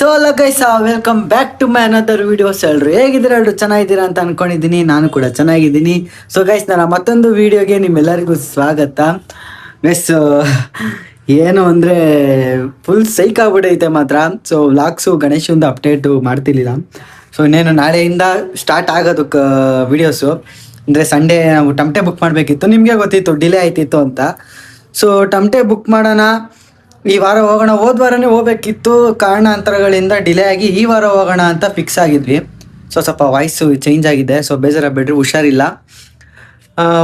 So guys welcome back to my another videos. ಎಲ್ಲರೂ ಹೇಗಿದ್ದೀರಾ? ಎಲ್ಲರೂ ಚೆನ್ನಾಗಿದ್ದೀರಾ ಅಂತ ಅನ್ಕೊಂಡಿದ್ದೀನಿ. ನಾನು ಕೂಡ ಚೆನ್ನಾಗಿದ್ದೀನಿ. ಸೊ ಗೈಸ್, ನನ್ನ ಮತ್ತೊಂದು ವಿಡಿಯೋಗೆ ನಿಮ್ಮೆಲ್ಲರಿಗೂ ಸ್ವಾಗತ. ಗೈಸ್, ಏನು ಅಂದರೆ ಫುಲ್ ಸೈಕ್ ಆಗ್ಬಿಟ್ಟೈತೆ ಮಾತ್ರ. ಸೊ ವ್ಲಾಗ್ಸು ಗಣೇಶಂದು ಅಪ್ಡೇಟು ಮಾಡ್ತಿರ್ಲಿಲ್ಲ. ಸೊ ಇನ್ನೇನು ನಾಳೆಯಿಂದ ಸ್ಟಾರ್ಟ್ ಆಗೋದು ವಿಡಿಯೋಸು. ಅಂದರೆ ಸಂಡೇ ನಾವು ಟಮಟೆ ಬುಕ್ ಮಾಡಬೇಕಿತ್ತು. ನಿಮಗೆ ಗೊತ್ತಿತ್ತು ಡಿಲೇ ಆಯ್ತಿತ್ತು ಅಂತ. ಸೊ ಟಮಟೆ ಬುಕ್ ಮಾಡೋಣ, ಈ ವಾರ ಹೋಗೋಣ. ಹೋದ ವಾರನೇ ಹೋಗ್ಬೇಕಿತ್ತು, ಕಾರಣಾಂತರಗಳಿಂದ ಡಿಲೇ ಆಗಿ ಈ ವಾರ ಹೋಗೋಣ ಅಂತ ಫಿಕ್ಸ್ ಆಗಿದ್ವಿ. ಸೊ ಸ್ವಲ್ಪ ವಾಯ್ಸು ಚೇಂಜ್ ಆಗಿದೆ, ಸೊ ಬೇಜಾರಾಗ್ಬೇಡ್ರಿ, ಹುಷಾರಿಲ್ಲ.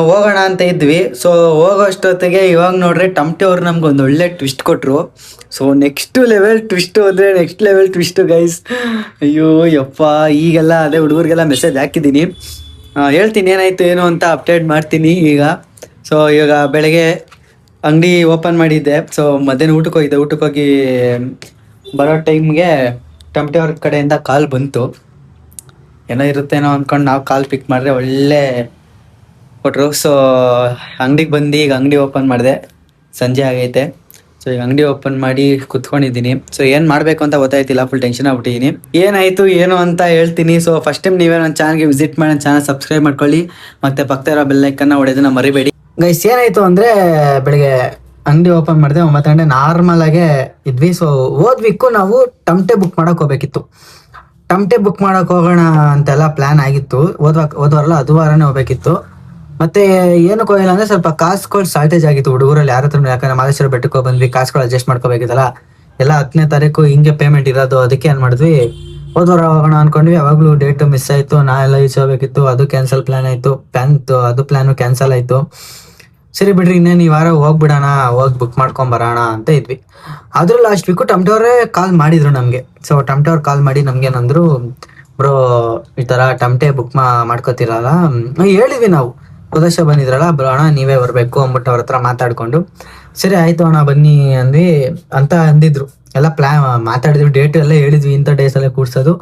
ಹೋಗೋಣ ಅಂತ ಇದ್ವಿ. ಸೊ ಹೋಗೋಷ್ಟೊತ್ತಿಗೆ ಇವಾಗ ನೋಡ್ರಿ ಟಮಟೆ ಅವ್ರು ನಮ್ಗೆ ಒಂದು ಒಳ್ಳೆ ಟ್ವಿಸ್ಟ್ ಕೊಟ್ಟರು. ಸೊ ನೆಕ್ಸ್ಟ್ ಲೆವೆಲ್ ಟ್ವಿಸ್ಟು ಅಂದರೆ ನೆಕ್ಸ್ಟ್ ಲೆವೆಲ್ ಟ್ವಿಸ್ಟು ಗೈಸ್. ಅಯ್ಯೋ ಯಪ್ಪ, ಈಗೆಲ್ಲ ಅದೇ ಹುಡುಗರಿಗೆಲ್ಲ ಮೆಸೇಜ್ ಹಾಕಿದ್ದೀನಿ. ಹೇಳ್ತೀನಿ ಏನಾಯಿತು ಏನು ಅಂತ ಅಪ್ಡೇಟ್ ಮಾಡ್ತೀನಿ ಈಗ. ಸೊ ಇವಾಗ ಬೆಳಗ್ಗೆ ಅಂಗಡಿ ಓಪನ್ ಮಾಡಿದ್ದೆ. ಸೊ ಮಧ್ಯಾಹ್ನ ಊಟಕ್ಕೆ ಹೋಗಿದ್ದೆ. ಊಟಕ್ಕೆ ಹೋಗಿ ಬರೋ ಟೈಮ್ಗೆ ಟಮಟೆ ಅವ್ರ ಕಡೆಯಿಂದ ಕಾಲ್ ಬಂತು. ಏನೋ ಇರುತ್ತೇನೋ ಅಂದ್ಕೊಂಡು ನಾವು ಕಾಲ್ ಪಿಕ್ ಮಾಡಿದ್ರೆ ಒಳ್ಳೆ ಕೊಟ್ಟರು. ಸೊ ಅಂಗಡಿಗೆ ಬಂದು ಈಗ ಅಂಗಡಿ ಓಪನ್ ಮಾಡಿದೆ. ಸಂಜೆ ಆಗೈತೆ. ಸೊ ಈಗ ಅಂಗಡಿ ಓಪನ್ ಮಾಡಿ ಕುತ್ಕೊಂಡಿದ್ದೀನಿ. ಸೊ ಏನು ಮಾಡಬೇಕು ಅಂತ ಗೊತ್ತಾಯ್ತಿಲ್ಲ, ಫುಲ್ ಟೆನ್ಷನ್ ಆಗ್ಬಿಟ್ಟಿದ್ದೀನಿ. ಏನಾಯಿತು ಏನು ಅಂತ ಹೇಳ್ತೀನಿ. ಸೊ ಫಸ್ಟ್ ಟೈಮ್ ನೀವೇ ನನ್ನ ಚಾನಲ್ಗೆ ವಿಸಿಟ್ ಮಾಡಿ ನನ್ನ ಚಾನಲ್ ಸಬ್ಸ್ಕ್ರೈಬ್ ಮಾಡ್ಕೊಳ್ಳಿ, ಮತ್ತು ಪಕ್ಕದ ಇರೋ ಬೆಲ್ ಐಕನ್ನ ಹೊಡೆಯೋದನ್ನ ಮರಿಬೇಡಿ. ಗೈಸ್, ಏನಾಯಿತು ಅಂದರೆ ಬೆಳಗ್ಗೆ ಅಂಗಡಿ ಓಪನ್ ಮಾಡಿದೆ, 9 ಗಂಟೆ ನಾರ್ಮಲ್ ಆಗೇ ಇದ್ವಿ. ಸೊ ಹೋದ ವೀಕು ನಾವು ಟಮಟೆ ಬುಕ್ ಮಾಡೋಕೆ ಹೋಗ್ಬೇಕಿತ್ತು. ಟಮಟೆ ಬುಕ್ ಮಾಡೋಕೆ ಹೋಗೋಣ ಅಂತೆಲ್ಲ ಪ್ಲ್ಯಾನ್ ಆಗಿತ್ತು. ಹೋದ್ವಾರಲ್ಲ ಅದು ವಾರನೇ ಹೋಗ್ಬೇಕಿತ್ತು. ಮತ್ತೆ ಏನಕ್ಕೆ ಹೋಗಿಲ್ಲ ಅಂದರೆ ಸ್ವಲ್ಪ ಕಾಸುಗಳು ಶಾರ್ಟೇಜ್ ಆಗಿತ್ತು ಹುಡುಗರಲ್ಲಿ ಯಾರ ಹತ್ರ. ಯಾಕಂದ್ರೆ ಮಾದೇಶ್ವರ ಬೆಟ್ಟಕ್ಕೆ ಬಂದ್ವಿ, ಕಾಸುಗಳು ಅಡ್ಜಸ್ಟ್ ಮಾಡ್ಕೋಬೇಕಿತ್ತಲ್ಲ. ಎಲ್ಲ 10ನೇ ತಾರೀಕು ಹಿಂಗೆ ಪೇಮೆಂಟ್ ಇರೋದು. ಅದಕ್ಕೆ ಏನು ಮಾಡಿದ್ವಿ, ಹೋದ್ವಾರ ಹೋಗೋಣ ಅಂದ್ಕೊಂಡ್ವಿ. ಯಾವಾಗಲೂ ಡೇಟು ಮಿಸ್ ಆಯಿತು. ನಾವೆಲ್ಲ ಈಚೆ ಹೋಗ್ಬೇಕಿತ್ತು, ಅದು ಕ್ಯಾನ್ಸಲ್ ಪ್ಲ್ಯಾನ್ ಆಯಿತು. ಅದು ಪ್ಲ್ಯಾನು ಕ್ಯಾನ್ಸಲ್ ಆಯಿತು. ಸರಿ ಬಿಡ್ರಿ, ಇನ್ನೇನು ಈ ವಾರ ಹೋಗ್ಬಿಡೋಣ, ಹೋಗಿ ಬುಕ್ ಮಾಡ್ಕೊಂಬರೋಣ ಅಂತ ಇದ್ವಿ. ಆದರೂ ಲಾಸ್ಟ್ ವೀಕು ಟಮಟೆ ಅವರೇ ಕಾಲ್ ಮಾಡಿದ್ರು ನಮಗೆ. ಸೊ ಟಮಟೆ ಅವ್ರು ಕಾಲ್ ಮಾಡಿ ನಮ್ಗೇನಂದ್ರು, ಬ್ರೋ ಈ ಥರ ಟಮಟೆ ಬುಕ್ ಮಾಡ್ಕೋತಿರಲ್ಲ. ಹೇಳಿದ್ವಿ ನಾವು, ಉದ್ದೇಶ ಬಂದಿದ್ರಲ್ಲ ಬ್ರೋ, ಅಣ್ಣ ನೀವೇ ಬರಬೇಕು ಅಂದ್ಬಿಟ್ಟು ಅವ್ರ ಹತ್ರ ಮಾತಾಡಿಕೊಂಡು, ಸರಿ ಆಯಿತು ಅಣ್ಣ ಬನ್ನಿ ಅಂದ್ವಿ ಅಂತ ಅಂದಿದ್ರು. ಎಲ್ಲ ಮಾತಾಡಿದ್ವಿ, ಡೇಟ್ ಎಲ್ಲ ಹೇಳಿದ್ವಿ, ಇಂಥ ಡೇಸಲ್ಲೇ ಕೂಡ್ಸೋದು,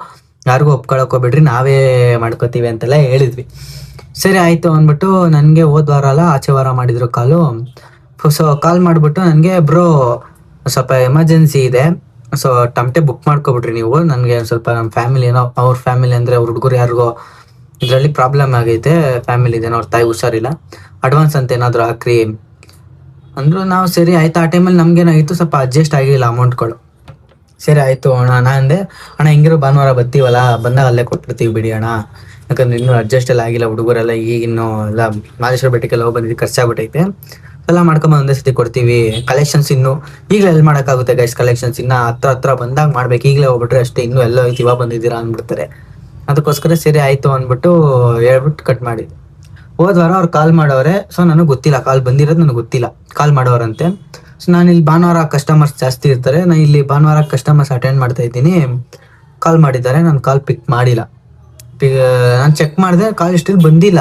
ಯಾರಿಗೂ ಒಪ್ಕೊಳಕ್ಕೆ ಹೋಗ್ಬಿಡ್ರಿ, ನಾವೇ ಮಾಡ್ಕೋತೀವಿ ಅಂತೆಲ್ಲ ಹೇಳಿದ್ವಿ. ಸರಿ ಆಯಿತು ಅಂದ್ಬಿಟ್ಟು ನನಗೆ ಹೋದ ವಾರ ಅಲ್ಲ ಆಚೆ ವಾರ ಮಾಡಿದ್ರು ಕಾಲು. ಸೊ ಕಾಲ್ ಮಾಡಿಬಿಟ್ಟು ನನಗೆ, ಬ್ರೋ ಸ್ವಲ್ಪ ಎಮರ್ಜೆನ್ಸಿ ಇದೆ, ಸೊ ಟಮಟೆ ಬುಕ್ ಮಾಡ್ಕೊಬಿಟ್ರಿ ನೀವು. ನನಗೆ ಸ್ವಲ್ಪ ನಮ್ಮ ಫ್ಯಾಮಿಲಿ ಏನೋ, ಅವ್ರ ಫ್ಯಾಮಿಲಿ ಅಂದರೆ ಅವ್ರ ಹುಡುಗರು ಯಾರಿಗೋ ಇದರಲ್ಲಿ ಪ್ರಾಬ್ಲಮ್ ಆಗೈತೆ, ಫ್ಯಾಮಿಲಿದೇನೋ, ಅವ್ರ ತಾಯಿ ಹುಷಾರಿಲ್ಲ, ಅಡ್ವಾನ್ಸ್ ಅಂತ ಏನಾದರೂ ಹಾಕ್ರಿ ಅಂದರು. ನಾವು ಸರಿ ಆಯಿತು. ಆ ಟೈಮಲ್ಲಿ ನಮಗೇನಾಗಿತ್ತು, ಸ್ವಲ್ಪ ಅಡ್ಜಸ್ಟ್ ಆಗಿಲ್ಲ ಅಮೌಂಟ್ಗಳು. ಸರಿ ಆಯಿತು ಅಣ್ಣ. ನಾನು ಅಂದೆ, ಅಣ್ಣ ಹಿಂಗಿರೋ ಭಾನುವಾರ ಬರ್ತೀವಲ್ಲ, ಬಂದಾಗ ಅಲ್ಲೇ ಕೊಟ್ಬಿಡ್ತೀವಿ ಬಿಡಿ ಅಣ್ಣ, ಯಾಕಂದ್ರೆ ಇನ್ನೂ ಅಡ್ಜಸ್ಟ್ ಎಲ್ಲ ಆಗಿಲ್ಲ ಹುಡುಗರೆಲ್ಲ. ಈಗ ಇನ್ನೂ ಎಲ್ಲ ಮಾದೇಶ್ವರ ಬೆಟ್ಟಕ್ಕೆಲ್ಲ ಹೋಗಿ ಬಂದಿದ್ದು, ಖರ್ಚಾಗ್ಬಿಟ್ಟೈತೆ. ಎಲ್ಲ ಮಾಡ್ಕೊಂಬಂದು ಒಂದೇ ಸತಿ ಕೊಡ್ತೀವಿ. ಕಲೆಕ್ಷನ್ಸ್ ಇನ್ನೂ ಈಗಲೇ ಎಲ್ಲಿ ಮಾಡೋಕ್ಕಾಗುತ್ತೆ ಗೈಸ್, ಕಲೆಕ್ಷನ್ಸ್ ಇನ್ನೂ ಹತ್ರ ಬಂದಾಗ ಮಾಡ್ಬೇಕು. ಈಗಲೇ ಹೋಗ್ಬಿಟ್ರೆ ಅಷ್ಟೇ, ಇನ್ನೂ ಎಲ್ಲ ಐತಿ ಇವಾಗ ಬಂದಿದ್ದೀರಾ ಅಂದ್ಬಿಡ್ತಾರೆ. ಅದಕ್ಕೋಸ್ಕರ ಸರಿ ಆಯಿತು ಅಂದ್ಬಿಟ್ಟು ಹೇಳ್ಬಿಟ್ಟು ಕಟ್ ಮಾಡಿದ್ವಿ. ಹೋದ ವಾರ ಅವ್ರು ಕಾಲ್ ಮಾಡೋರೆ. ಸೊ ನನಗೆ ಗೊತ್ತಿಲ್ಲ, ಕಾಲ್ ಬಂದಿರೋದು ನನಗೆ ಗೊತ್ತಿಲ್ಲ, ಕಾಲ್ ಮಾಡೋರಂತೆ. ಸೊ ನಾನು ಇಲ್ಲಿ ಭಾನುವಾರ ಕಸ್ಟಮರ್ಸ್ ಜಾಸ್ತಿ ಇರ್ತಾರೆ, ನಾನು ಇಲ್ಲಿ ಭಾನುವಾರ ಕಸ್ಟಮರ್ಸ್ ಅಟೆಂಡ್ ಮಾಡ್ತಾ ಇದ್ದೀನಿ. ಕಾಲ್ ಮಾಡಿದ್ದಾರೆ, ನಾನು ಕಾಲ್ ಪಿಕ್ ಮಾಡಿಲ್ಲ. ನಾನು ಚೆಕ್ ಮಾಡಿದೆ, ಕಾಲ್ ಹಿಸ್ಟ್ರಿ ಬಂದಿಲ್ಲ.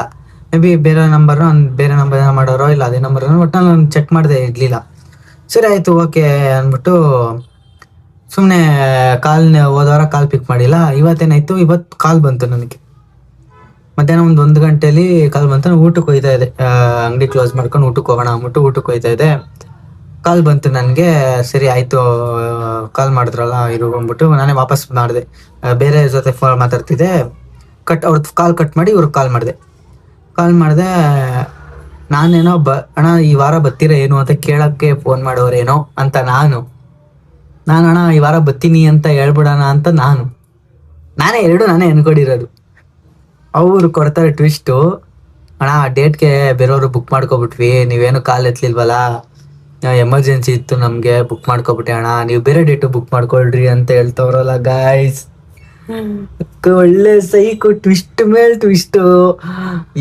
ಮೇ ಬಿ ಬೇರೆ ನಂಬರ್ ಏನೋ ಮಾಡೋರೋ, ಇಲ್ಲ ಅದೇ ನಂಬರ್ ಒಟ್ಟು ನಾನು ಚೆಕ್ ಮಾಡಿದೆ, ಇರಲಿಲ್ಲ. ಸರಿ ಆಯಿತು ಓಕೆ ಅಂದ್ಬಿಟ್ಟು ಸುಮ್ಮನೆ ಹೋದವಾರ ಕಾಲ್ ಪಿಕ್ ಮಾಡಿಲ್ಲ. ಇವತ್ತೇನಾಯಿತು, ಇವತ್ತು ಕಾಲ್ ಬಂತು ನನಗೆ ಮಧ್ಯಾಹ್ನ 1 ಗಂಟೆಯಲ್ಲಿ ಕಾಲ್ ಬಂತು. ನಾನು ಊಟಕ್ಕೆ ಹೋಗ್ತಾ ಇದೆ, ಅಂಗಡಿ ಕ್ಲೋಸ್ ಮಾಡ್ಕೊಂಡು ಊಟಕ್ಕೆ ಹೋಗೋಣ ಅಂದ್ಬಿಟ್ಟು ಊಟಕ್ಕೆ ಹೋಗ್ತಾ ಇದೆ. ಕಾಲ್ ಬಂತು ನನಗೆ. ಸರಿ ಆಯಿತು, ಕಾಲ್ ಮಾಡಿದ್ರಲ್ಲ ಇರು ಅಂದ್ಬಿಟ್ಟು ನಾನೇ ವಾಪಸ್ ಮಾಡಿದೆ. ಬೇರೆ ಜೊತೆ ಫೋನ್ ಮಾತಾಡ್ತಿದ್ದೆ, ಅವ್ರದ್ದು ಕಾಲ್ ಕಟ್ ಮಾಡಿ ಇವ್ರಿಗೆ ಕಾಲ್ ಮಾಡಿದೆ. ನಾನೇನೋ ಅಣ್ಣ ಈ ವಾರ ಬರ್ತೀರಾ ಏನು ಅಂತ ಕೇಳೋಕ್ಕೆ ಫೋನ್ ಮಾಡೋರೇನೋ ಅಂತ ನಾನು ಅಣ್ಣ ಈ ವಾರ ಬರ್ತೀನಿ ಅಂತ ಹೇಳ್ಬಿಡೋಣ ಅಂತ ನಾನೇ ಅನ್ಕೊಂಡಿರೋದು. ಅವರು ಕೊಡ್ತಾರೆ ಟ್ವಿಸ್ಟು, ಅಣ್ಣ ಡೇಟ್ಗೆ ಬೇರೆಯವರು ಬುಕ್ ಮಾಡ್ಕೊಬಿಟ್ವಿ, ನೀವೇನು ಕಾಲ್ ಎತ್ತಲಿಲ್ವಲ್ಲ, ಎಮರ್ಜೆನ್ಸಿ ಇತ್ತು ನಮಗೆ, ಬುಕ್ ಮಾಡ್ಕೊಬಿಟ್ಟೆ ಅಣ್ಣ, ನೀವು ಬೇರೆ ಡೇಟು ಬುಕ್ ಮಾಡ್ಕೊಳ್ರಿ ಅಂತ ಹೇಳ್ತವ್ರಲ್ಲ ಗಾಯ್ಸ್. ಒಳ್ಳೆ ಸೈಕು, ಟ್ವಿಸ್ಟ್ ಮೇಲೆ ಟ್ವಿಸ್ಟು.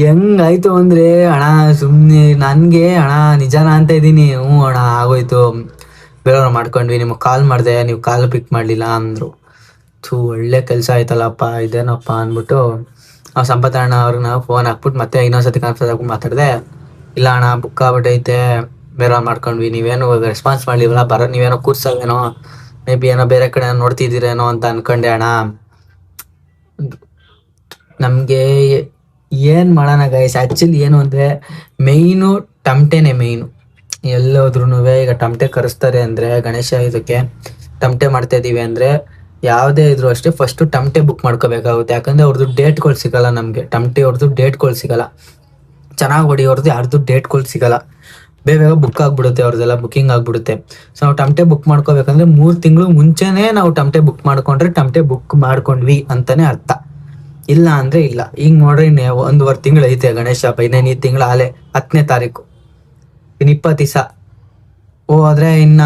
ಹೆಂಗಾಯ್ತು ಅಂದರೆ, ಅಣ್ಣ ಸುಮ್ಮನೆ ನನಗೆ ಅಣ್ಣ ನಿಜಾನ ಅಂತ ಇದ್ದೀನಿ. ಹ್ಞೂ ಅಣ್ಣ ಆಗೋಯ್ತು, ಬೇರೆಯವ್ರು ಮಾಡ್ಕೊಂಡ್ವಿ, ನಿಮಗೆ ಕಾಲ್ ಮಾಡಿದೆ, ನೀವು ಕಾಲ್ ಪಿಕ್ ಮಾಡಲಿಲ್ಲ ಅಂದರು. ಒಳ್ಳೆ ಕೆಲಸ ಆಯ್ತಲ್ಲಪ್ಪ ಇದೇನಪ್ಪ ಅಂದ್ಬಿಟ್ಟು ಸಂಪತ್ ಅಣ್ಣ ಅವ್ರಿಗೆ ನಾವು ಫೋನ್ ಹಾಕ್ಬಿಟ್ಟು ಮತ್ತೆ ಇನ್ನೊಂದ್ಸತಿ ಕಾನ್ಫರೆನ್ಸ್ ಹಾಕ್ಬಿಟ್ಟು ಮಾತಾಡಿದೆ. ಇಲ್ಲ ಅಣ್ಣ ಬುಕ್ ಆಗ್ಬಿಟ್ಟೈತೆ, ಬೇರೆಯವ್ರು ಮಾಡ್ಕೊಂಡ್ವಿ, ನೀವೇನು ರೆಸ್ಪಾನ್ಸ್ ಮಾಡಲಿವಲ್ಲ, ನೀವೇನೋ ಕೂರ್ಸಲ್ವೇನೋ, ಮೇ ಬಿ ಏನೋ ಬೇರೆ ಕಡೆ ನೋಡ್ತಿದ್ದೀರೇನೋ ಅಂತ ಅನ್ಕೊಂಡೆ ಅಣ್ಣ. ನಮಗೆ ಏನು ಮಾಡೋಣ ಗೈಸ್, ಆ್ಯಕ್ಚುಲಿ ಏನು ಅಂದರೆ ಮೇಯ್ನು ಟಮಟೆನೇ ಮೇಯ್ನು. ಎಲ್ಲೋದ್ರೂ ಈಗ ಟಮಟೆ ಕರೆಸ್ತಾರೆ ಅಂದರೆ, ಗಣೇಶ ಇದಕ್ಕೆ ಟಮಟೆ ಮಾಡ್ತಾಯಿದ್ದೀವಿ ಅಂದರೆ ಯಾವುದೇ ಇದ್ರು ಅಷ್ಟೇ ಫಸ್ಟ್ ಟಮಟೆ ಬುಕ್ ಮಾಡ್ಕೋಬೇಕಾಗುತ್ತೆ. ಯಾಕಂದ್ರೆ ಅವ್ರದ್ದು ಡೇಟ್ಗಳು ಸಿಗಲ್ಲ ನಮಗೆ. ಟಮಟೆ ಅವ್ರದ್ದು ಡೇಟ್ಗಳು ಸಿಗಲ್ಲ, ಚೆನ್ನಾಗಿ ಹೊಡಿಯೋರ್ದು ಯಾರ್ದು ಡೇಟ್ಗಳು ಸಿಗಲ್ಲ. ಬೇಗ ಬುಕ್ ಆಗ್ಬಿಡುತ್ತೆ, ಅವ್ರದ್ದೆಲ್ಲ ಬುಕ್ಕಿಂಗ್ ಆಗ್ಬಿಡುತ್ತೆ. ಸೊ ನಾವು ಟಮಟೆ ಬುಕ್ ಮಾಡ್ಕೋಬೇಕಂದ್ರೆ 3 ತಿಂಗಳು ಮುಂಚೆನೇ ನಾವು ಟಮಟೆ ಬುಕ್ ಮಾಡ್ಕೊಂಡ್ರೆ ಟಮಟೆ ಬುಕ್ ಮಾಡ್ಕೊಂಡ್ವಿ ಅಂತಾನೆ ಅರ್ಥ. ಇಲ್ಲ ಅಂದ್ರೆ ಇಲ್ಲ. ಈಗ ನೋಡ್ರಿ 1.5 ತಿಂಗಳು ಐತೆ ಗಣೇಶ ಹಬ್ಬ. ಇನ್ನೇನು ಈ ತಿಂಗಳ ಆಲೆ 10ನೇ ತಾರೀಕು, ಇನ್ನು 20 ದಿವಸ ಹೋದ್ರೆ ಇನ್ನ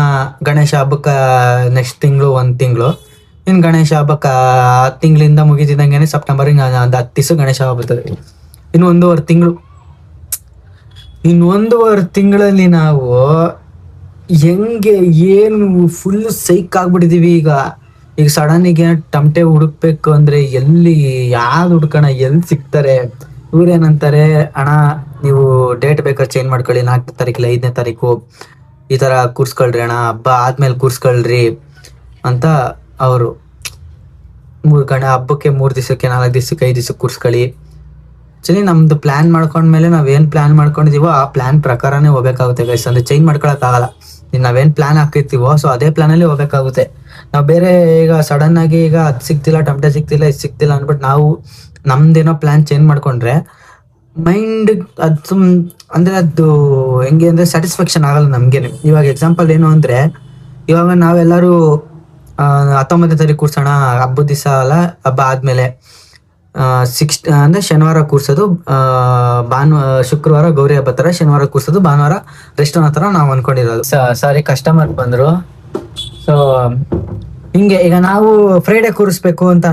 ಗಣೇಶ ಹಬ್ಬಕ್ಕೆ ನೆಕ್ಸ್ಟ್ ತಿಂಗಳು 1 ತಿಂಗಳು. ಇನ್ನು ಗಣೇಶ ಹಬ್ಬಕ್ಕೆ 10 ತಿಂಗಳಿಂದ ಮುಗಿತಿದ್ದಂಗೆ ಸೆಪ್ಟೆಂಬರ್ ಹಿಂಗೆ 10 ದಿವಸ ಗಣೇಶ ಹಬ್ಬ ಬರ್ತದೆ. ಇನ್ನು 1.5 ತಿಂಗಳು. ಇನ್ನು 1.5 ತಿಂಗಳಲ್ಲಿ ನಾವು ಹೆಂಗೆ ಏನು ಫುಲ್ ಸೈಕ್ ಆಗ್ಬಿಟ್ಟಿದೀವಿ. ಈಗ ಸಡನ್ನಿಗೆ ಟಮಟೆ ಹುಡುಕ್ಬೇಕು ಅಂದ್ರೆ ಎಲ್ಲಿ ಯಾವ್ದು ಹುಡ್ಕೋಣ, ಎಲ್ಲಿ ಸಿಗ್ತಾರೆ? ಇವ್ರೇನಂತಾರೆ, ಅಣ್ಣ ನೀವು ಡೇಟ್ ಬೇಕಾದ್ರೆ ಚೇಂಜ್ ಮಾಡ್ಕೊಳ್ಳಿ, 4ನೇ ತಾರೀಕಿಲ್ಲ 5ನೇ ತಾರೀಕು ಈ ತರ ಕೂರ್ಸ್ಕೊಳ್ರಿ ಅಣ್ಣ, ಹಬ್ಬ ಆದ್ಮೇಲೆ ಕೂರ್ಸ್ಕೊಳ್ರಿ ಅಂತ ಅವರು. ಹಬ್ಬಕ್ಕೆ 3 ದಿವಸಕ್ಕೆ 4 ದಿವಸಕ್ಕೆ 5 ದಿವಸಕ್ಕೆ ಕೂರ್ಸ್ಕೊಳ್ಳಿ. ಆಕ್ಚುಲಿ ನಮ್ದು ಪ್ಲಾನ್ ಮಾಡ್ಕೊಂಡ್ಮೇಲೆ ನಾವೇನ್ ಪ್ಲಾನ್ ಮಾಡ್ಕೊಂಡಿದೀವೋ ಆ ಪ್ಲಾನ್ ಪ್ರಕಾರನೇ ಹೋಗ್ಬೇಕಾಗುತ್ತೆ ಗೈಸ್. ಅಂದ್ರೆ ಚೇಂಜ್ ಮಾಡ್ಕೊಳಕ್ ಆಗಲ್ಲ. ನಾವೇನ್ ಪ್ಲಾನ್ ಹಾಕಿರ್ತೀವೋ ಸೊ ಅದೇ ಪ್ಲಾನ್ ಅಲ್ಲಿ ಹೋಗ್ಬೇಕಾಗುತ್ತೆ. ನಾವು ಬೇರೆ ಈಗ ಸಡನ್ ಆಗಿ ಈಗ ಅದ್ ಸಿಕ್ತಿಲ್ಲ, ಟಮಟೆ ಸಿಕ್ತಿಲ್ಲ, ಇದು ಸಿಕ್ತಿಲ್ಲ ಅನ್ಬಿಟ್ಟು ನಾವು ನಮ್ದೇನೋ ಪ್ಲಾನ್ ಚೇಂಜ್ ಮಾಡ್ಕೊಂಡ್ರೆ ಮೈಂಡ್ ಅದು ಅಂದ್ರೆ ಅದು ಹೆಂಗೆ ಅಂದ್ರೆ ಸ್ಯಾಟಿಸ್ಫ್ಯಾಕ್ಷನ್ ಆಗಲ್ಲ ನಮ್ಗೇನೆ. ಇವಾಗ ಎಕ್ಸಾಂಪಲ್ ಏನು ಅಂದ್ರೆ, ಇವಾಗ ನಾವೆಲ್ಲರೂ 19ನೇ ತಾರೀಕು ಕೂರ್ಸೋಣ, ಹಬ್ಬದ ದಿವಸ ಅಲ್ಲ, ಹಬ್ಬ ಆದ್ಮೇಲೆ ಅಂದ್ರೆ ಶನಿವಾರ ಕೂರ್ಸೋದು, ಶುಕ್ರವಾರ ಗೌರಿ ಹಬ್ಬ ತರ ಶನಿವಾರ ಕೂರ್ಸೋದು, ಭಾನುವಾರ ರೆಸ್ಟ್ ಅನ್ನೋ ತರ ನಾವು ಅನ್ಕೊಂಡಿರೋದು. ಸಾರಿ, ಕಸ್ಟಮರ್ ಬಂದ್ರು. ಸೊ ಹಿಂಗೆ ಈಗ ನಾವು ಫ್ರೈಡೆ ಕೂರಿಸ್ಬೇಕು ಅಂತ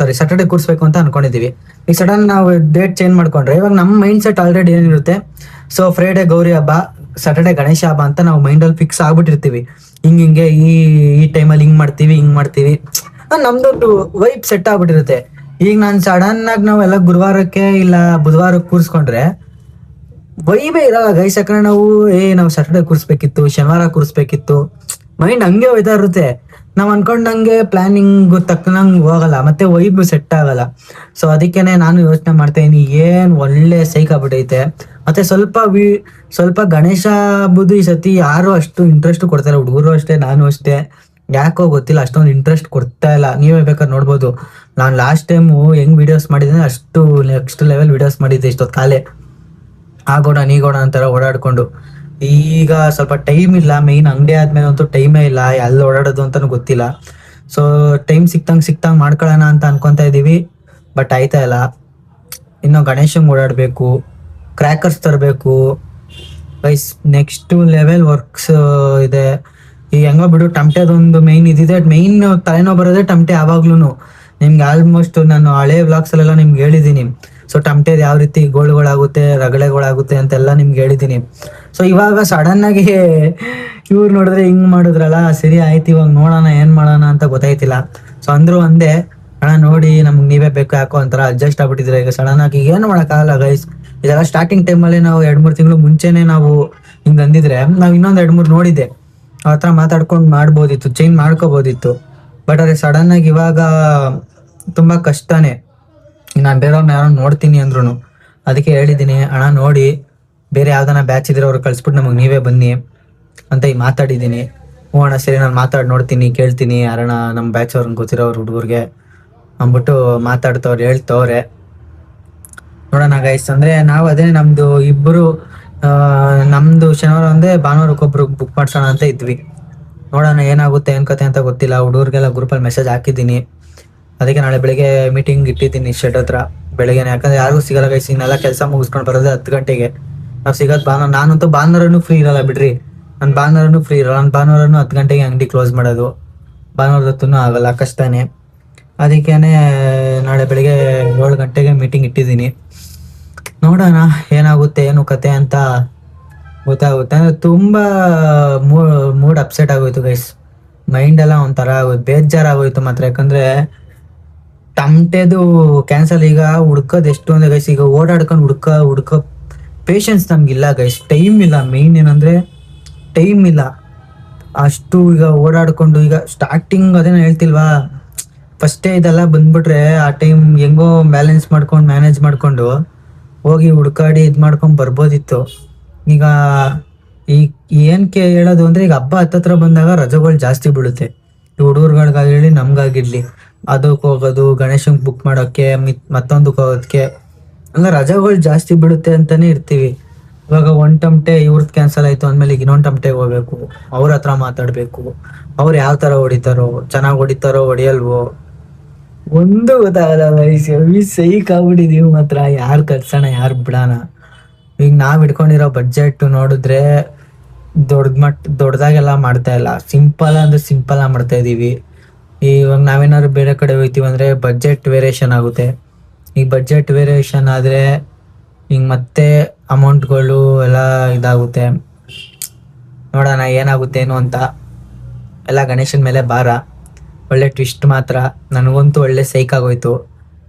ಸಾರಿ ಸ್ಯಾಟರ್ಡೆ ಕೂರಿಸ್ಬೇಕು ಅಂತ ಅನ್ಕೊಂಡಿದೀವಿ. ಈಗ ಸಡನ್ ನಾವು ಡೇಟ್ ಚೇಂಜ್ ಮಾಡ್ಕೊಂಡ್ರೆ ಇವಾಗ ನಮ್ಮ ಮೈಂಡ್ ಸೆಟ್ ಆಲ್ರೆಡಿ ಏನಿರುತ್ತೆ, ಸೊ ಫ್ರೈಡೆ ಗೌರಿ ಹಬ್ಬ, ಸ್ಯಾಟರ್ಡೆ ಗಣೇಶ ಹಬ್ಬ ಅಂತ ನಾವು ಮೈಂಡಲ್ಲಿ ಫಿಕ್ಸ್ ಆಗ್ಬಿಟ್ಟಿರ್ತೀವಿ. ಹಿಂಗೆ ಈ ಟೈಮಲ್ಲಿ ಹಿಂಗ್ ಮಾಡ್ತೀವಿ ನಮ್ದೊಂದು ವೈಬ್ ಸೆಟ್ ಆಗ್ಬಿಟ್ಟಿರುತ್ತೆ. ಈಗ ನಾನು ಸಡನ್ ಆಗಿ ನಾವೆಲ್ಲ ಗುರುವಾರಕ್ಕೆ ಇಲ್ಲ ಬುಧವಾರಕ್ಕೆ ಕೂರಿಸ್ಕೊಂಡ್ರೆ ವೈಬೇ ಇರಲ್ಲ ಗೈಸ್. ಯಾಕಂದ್ರೆ ನಾವು ಸ್ಯಾಟರ್ಡೆ ಕೂರಿಸ್ಬೇಕಿತ್ತು, ಶನಿವಾರ ಕೂರಿಸ್ಬೇಕಿತ್ತು, ಮೈಂಡ್ ಹಂಗೆ ಹೋಯ್ತಾ ಇರುತ್ತೆ. ನಾವ್ ಅನ್ಕೊಂಡಂಗೆ ಪ್ಲಾನಿಂಗ್ ತಕ್ಕನಂಗೆ ಹೋಗಲ್ಲ, ಮತ್ತೆ ವೈಬ್ ಸೆಟ್ ಆಗಲ್ಲ. ಸೊ ಅದಕ್ಕೇನೆ ನಾನು ಯೋಚನೆ ಮಾಡ್ತಾ ಇದೀನಿ, ಏನ್ ಒಳ್ಳೆ ಸೈಕ್ ಆಗ್ಬಿಟ್ಟೈತೆ. ಮತ್ತೆ ಸ್ವಲ್ಪ ಗಣೇಶ ಹಬ್ಬದು ಈ ಸತಿ ಯಾರು ಅಷ್ಟು ಇಂಟ್ರೆಸ್ಟ್ ಕೊಡ್ತಾ ಇಲ್ಲ. ಹುಡುಗರು ಅಷ್ಟೇ, ನಾನು ಅಷ್ಟೇ, ಯಾಕೋ ಗೊತ್ತಿಲ್ಲ ಅಷ್ಟೊಂದು ಇಂಟ್ರೆಸ್ಟ್ ಕೊಡ್ತಾ ಇಲ್ಲ. ನೀವೇ ಬೇಕಾದ್ರೆ ನೋಡ್ಬೋದು, ನಾನು ಲಾಸ್ಟ್ ಟೈಮು ಹೆಂಗ್ ವಿಡಿಯೋಸ್ ಮಾಡಿದ್ರೆ ಅಷ್ಟು ನೆಕ್ಸ್ಟ್ ಲೆವೆಲ್ ವಿಡಿಯೋಸ್ ಮಾಡಿದ್ದೆ ಇಷ್ಟೊತ್ತು ಕಾಲೇ. ಆಗೋಣ ನೀಗೋಣ ಅಂತಾರ ಓಡಾಡ್ಕೊಂಡು. ಈಗ ಸ್ವಲ್ಪ ಟೈಮ್ ಇಲ್ಲ, ಮೇಯ್ನ್ ಅಂಗಡಿ ಆದ್ಮೇಲೆ ಅಂತೂ ಟೈಮೇ ಇಲ್ಲ, ಎಲ್ಲಿ ಓಡಾಡೋದು ಅಂತಾನು ಗೊತ್ತಿಲ್ಲ. ಸೊ ಟೈಮ್ ಸಿಕ್ತಂಗ್ ಮಾಡ್ಕೊಳ್ಳೋಣ ಅಂತ ಅನ್ಕೊಂತ ಇದೀವಿ, ಬಟ್ ಆಯ್ತಾ ಇಲ್ಲ. ಇನ್ನು ಗಣೇಶಂಗ್ ಓಡಾಡ್ಬೇಕು, ಕ್ರ್ಯಾಕರ್ಸ್ ತರಬೇಕು ಗೈಸ್, ನೆಕ್ಸ್ಟ್ ಲೆವೆಲ್ ವರ್ಕ್ಸ್ ಇದೆ. ಈ ಹೆಂಗೋ ಬಿಡು, ಟಮಟೆದೊಂದು ಮೇಯ್ನ್ ಇದಿದೆ. ಮೇಯ್ನ್ ತಲೆನೋ ಬರೋದೇ ಟಮಟೆ ಯಾವಾಗ್ಲೂ. ನಿಮ್ಗೆ ಆಲ್ಮೋಸ್ಟ್ ನಾನು ಹಳೆ ವ್ಲಾಗ್ಸ್ ಅಲ್ಲೆಲ್ಲ ನಿಮ್ಗೆ ಹೇಳಿದ್ದೀನಿ. ಸೊ ಟಮಟೆದ್ ಯಾವ ರೀತಿ ಗೋಳುಗಳಾಗುತ್ತೆ, ರಗಳೆಗಳಾಗುತ್ತೆ ಅಂತೆಲ್ಲ ನಿಮ್ಗೆ ಹೇಳಿದ್ದೀನಿ. ಸೊ ಇವಾಗ ಸಡನ್ ಆಗಿ ಇವ್ರು ನೋಡಿದ್ರೆ ಹಿಂಗ್ ಮಾಡಿದ್ರಲ್ಲ, ಸರಿ ಆಯ್ತು ಇವಾಗ ನೋಡೋಣ ಏನ್ ಮಾಡೋಣ ಅಂತ ಗೊತ್ತಾಯ್ತಿಲ್ಲ. ಸೊ ಅಂದ್ರು ಒಂದೇ, ಅಣ್ಣ ನೋಡಿ ನಮ್ಗೆ ನೀವೇ ಬೇಕು ಯಾಕೋ ಒಂಥರ ಅಡ್ಜಸ್ಟ್ ಆಗ್ಬಿಟ್ಟಿದ್ರೆ. ಈಗ ಸಡನ್ ಆಗಿ ಏನು ಮಾಡೋಕ್ಕಾಗಲ್ಲ ಗೈಸ್. ಇದೆಲ್ಲ ಸ್ಟಾರ್ಟಿಂಗ್ ಟೈಮಲ್ಲಿ ನಾವು 2-3 ತಿಂಗಳು ಮುಂಚೆನೆ ನಾವು ಹಿಂಗ್ ಅಂದಿದ್ರೆ ನಾವು ಇನ್ನೊಂದು 2-3 ನೋಡಿದ್ದೆ, ಆ ಥರ ಮಾತಾಡ್ಕೊಂಡು ಮಾಡ್ಬೋದಿತ್ತು, ಚೇಂಜ್ ಮಾಡ್ಕೋಬೋದಿತ್ತು. ಬಟ್ ಅದೇ ಸಡನ್ ಆಗಿ ಇವಾಗ ತುಂಬಾ ಕಷ್ಟನೇ. ನಾನು ಬೇರೆಯವ್ರನ್ನ ಯಾರೋ ನೋಡ್ತೀನಿ ಅಂದ್ರು ಅದಕ್ಕೆ ಹೇಳಿದ್ದೀನಿ, ಅಣ್ಣ ನೋಡಿ ಬೇರೆ ಯಾವ್ದಾನ ಬ್ಯಾಚ್ ಇದ್ರೆ ಅವ್ರು ಕಳ್ಸ್ಬಿಟ್ಟು ನಮಗೆ ನೀವೇ ಬನ್ನಿ ಅಂತ ಈಗ ಮಾತಾಡಿದ್ದೀನಿ. ಹ್ಞೂ ಅಣ್ಣ ಸರಿ, ನಾನು ಮಾತಾಡಿ ನೋಡ್ತೀನಿ, ಕೇಳ್ತೀನಿ ಯಾರಣ್ಣ ನಮ್ಮ ಬ್ಯಾಚ್ ಅವ್ರನ್ನ ಗೊತ್ತಿರೋರು ಹುಡುಗರಿಗೆ ಅಂದ್ಬಿಟ್ಟು ಮಾತಾಡ್ತವ್ರು, ಹೇಳ್ತವ್ರೆ. ನೋಡೋಣ ಗೈಸ್. ಅಂದ್ರೆ ನಾವು ಅದೇ ನಮ್ದು ಇಬ್ಬರು ನಮ್ದು ಶನಿವಾರ ಒಂದೇ, ಭಾನುವಾರಕ್ಕೊಬ್ರು ಬುಕ್ ಮಾಡ್ಸೋಣ ಅಂತ ಇದ್ವಿ. ನೋಡೋಣ ಏನಾಗುತ್ತೆ ಏನ್ ಕತೆ ಅಂತ ಗೊತ್ತಿಲ್ಲ. ಹುಡುಗರಿಗೆಲ್ಲ ಗ್ರೂಪಲ್ಲಿ ಮೆಸೇಜ್ ಹಾಕಿದ್ದೀನಿ. ಅದಕ್ಕೆ ನಾಳೆ ಬೆಳಿಗ್ಗೆ ಮೀಟಿಂಗ್ ಇಟ್ಟಿದ್ದೀನಿ ಶೆಡ್ ಹತ್ರ ಬೆಳಗ್ಗೆನೆ. ಯಾಕಂದ್ರೆ ಯಾರಿಗೂ ಸಿಗಲ್ಲ ಗೈಸ್, ಇನ್ನೆಲ್ಲ ಕೆಲಸ ಮುಗಿಸ್ಕೊಂಡು ಬರೋದೇ 10 ಗಂಟೆಗೆ. ನಾವು ಸಿಗೋದು ಭಾನುವಾರ. ನಾನಂತೂ ಭಾನುವಾರನೂ ಫ್ರೀ ಇರಲ್ಲ ಬಿಡ್ರಿ, ನಾನು ಭಾನುವಾರನೂ ಫ್ರೀ ಇರಲ್ಲ. ನಾನು ಭಾನುವಾರನೂ 10 ಗಂಟೆಗೆ ಅಂಗಡಿ ಕ್ಲೋಸ್ ಮಾಡೋದು, ಭಾನುವಾರದತ್ತೂ ಆಗಲ್ಲ, ಕಷ್ಟನೇ. ಅದಕ್ಕೇನೆ ನಾಳೆ ಬೆಳಿಗ್ಗೆ 7 ಗಂಟೆಗೆ ಮೀಟಿಂಗ್ ಇಟ್ಟಿದ್ದೀನಿ. ನೋಡೋಣ ಏನಾಗುತ್ತೆ ಏನು ಕತೆ ಅಂತ ಗೊತ್ತಾಗುತ್ತೆ. ಅಂದ್ರೆ ತುಂಬಾ ಮೂಡ್ ಅಪ್ಸೆಟ್ ಆಗೋಯ್ತು ಗೈಸ್, ಮೈಂಡ್ ಎಲ್ಲ ಒಂಥರ ಬೇಜಾರಾಗೋಯ್ತು ಮಾತ್ರ. ಯಾಕಂದ್ರೆ ಟಮಟೆದು ಕ್ಯಾನ್ಸಲ್. ಈಗ ಹುಡ್ಕೋದು ಎಷ್ಟು ಅಂದ್ರೆ ಗೈಸ್, ಈಗ ಓಡಾಡ್ಕೊಂಡು ಹುಡ್ಕೋ ಪೇಷನ್ಸ್ ನಮ್ಗಿಲ್ಲ ಗೈಸ್, ಟೈಮ್ ಇಲ್ಲ. ಮೇಯ್ನ್ ಏನಂದ್ರೆ ಟೈಮ್ ಇಲ್ಲ ಅಷ್ಟು. ಈಗ ಓಡಾಡ್ಕೊಂಡು ಈಗ ಸ್ಟಾರ್ಟಿಂಗ್ ಅದೇನೋ ಹೇಳ್ತಿಲ್ವಾ, ಫಸ್ಟೇ ಇದೆಲ್ಲ ಬಂದ್ಬಿಟ್ರೆ ಆ ಟೈಮ್ ಹೆಂಗೋ ಬ್ಯಾಲೆನ್ಸ್ ಮಾಡ್ಕೊಂಡು ಮ್ಯಾನೇಜ್ ಮಾಡ್ಕೊಂಡು ಹೋಗಿ ಹುಡ್ಕಾಡಿ ಇದ್ ಮಾಡ್ಕೊಂಡ್ ಬರ್ಬೋದಿತ್ತು. ಈಗ ಏನಕ್ಕೆ ಹೇಳೋದು ಅಂದ್ರೆ, ಈಗ ಹಬ್ಬ ಹತ್ತತ್ರ ಬಂದಾಗ ರಜೆಗಳು ಜಾಸ್ತಿ ಬೀಳುತ್ತೆ. ಹುಡುಗರುಗಳಿಗಾಗಿರ್ಲಿ ನಮ್ಗಾಗಿರ್ಲಿ ಅದಕ್ಕೆ ಹೋಗೋದು, ಗಣೇಶಂಗೆ ಬುಕ್ ಮಾಡೋಕ್ಕೆ, ಮತ್ತೊಂದಕ್ಕೆ ಹೋಗೋದಕ್ಕೆ ಎಲ್ಲ ರಜೆಗಳು ಜಾಸ್ತಿ ಬಿಡುತ್ತೆ ಅಂತಾನೆ ಇರ್ತೀವಿ. ಇವಾಗ ಒಂದು ಟಮಟೆ ಇವ್ರದ್ದು ಕ್ಯಾನ್ಸಲ್ ಆಯ್ತು ಅಂದಮೇಲೆ ಈಗ ಇನ್ನೊಂದು ಟಮಟೆಗೆ ಹೋಗ್ಬೇಕು, ಅವ್ರ ಹತ್ರ ಮಾತಾಡ್ಬೇಕು, ಅವ್ರು ಯಾವ ಥರ ಹೊಡಿತಾರೋ, ಚೆನ್ನಾಗಿ ಹೊಡಿತಾರೋ ಹೊಡಿಯಲ್ವೋ ಒಂದು ಗೊತ್ತಾಗಲ್ಲ. ಸೈಕ್ ಆಗ್ಬಿಟ್ಟಿದೀವಿ ಮಾತ್ರ. ಯಾರು ಕರ್ಸೋಣ ಯಾರು ಬಿಡೋಣ. ಈಗ ನಾವು ಇಟ್ಕೊಂಡಿರೋ ಬಡ್ಜೆಟ್ ನೋಡಿದ್ರೆ ದೊಡ್ಡದಾಗೆಲ್ಲ ಮಾಡ್ತಾ ಇಲ್ಲ, ಸಿಂಪಲ್ ಅಂದ್ರೆ ಸಿಂಪಲ್ ಆಗಿ ಮಾಡ್ತಾ ಇದೀವಿ. ಇವಾಗ ನಾವೇನಾದ್ರು ಬೇರೆ ಕಡೆ ಹೋಗ್ತೀವಿ ಅಂದ್ರೆ ಬಡ್ಜೆಟ್ ವೇರಿಯೇಷನ್ ಆಗುತ್ತೆ. ಈ ಬಡ್ಜೆಟ್ ವೇರಿಯೇಷನ್ ಆದ್ರೆ ಹಿಂಗೆ ಮತ್ತೆ ಅಮೌಂಟ್ಗಳು ಎಲ್ಲ ಇದಾಗುತ್ತೆ. ನೋಡೋಣ ಏನಾಗುತ್ತೆ ಏನು ಅಂತ. ಎಲ್ಲ ಗಣೇಶನ ಮೇಲೆ ಭಾರ. ಒಳ್ಳೆ ಟ್ವಿಸ್ಟ್ ಮಾತ್ರ. ನನಗಂತೂ ಒಳ್ಳೆ ಸೈಕ್ ಆಗೋಯ್ತು.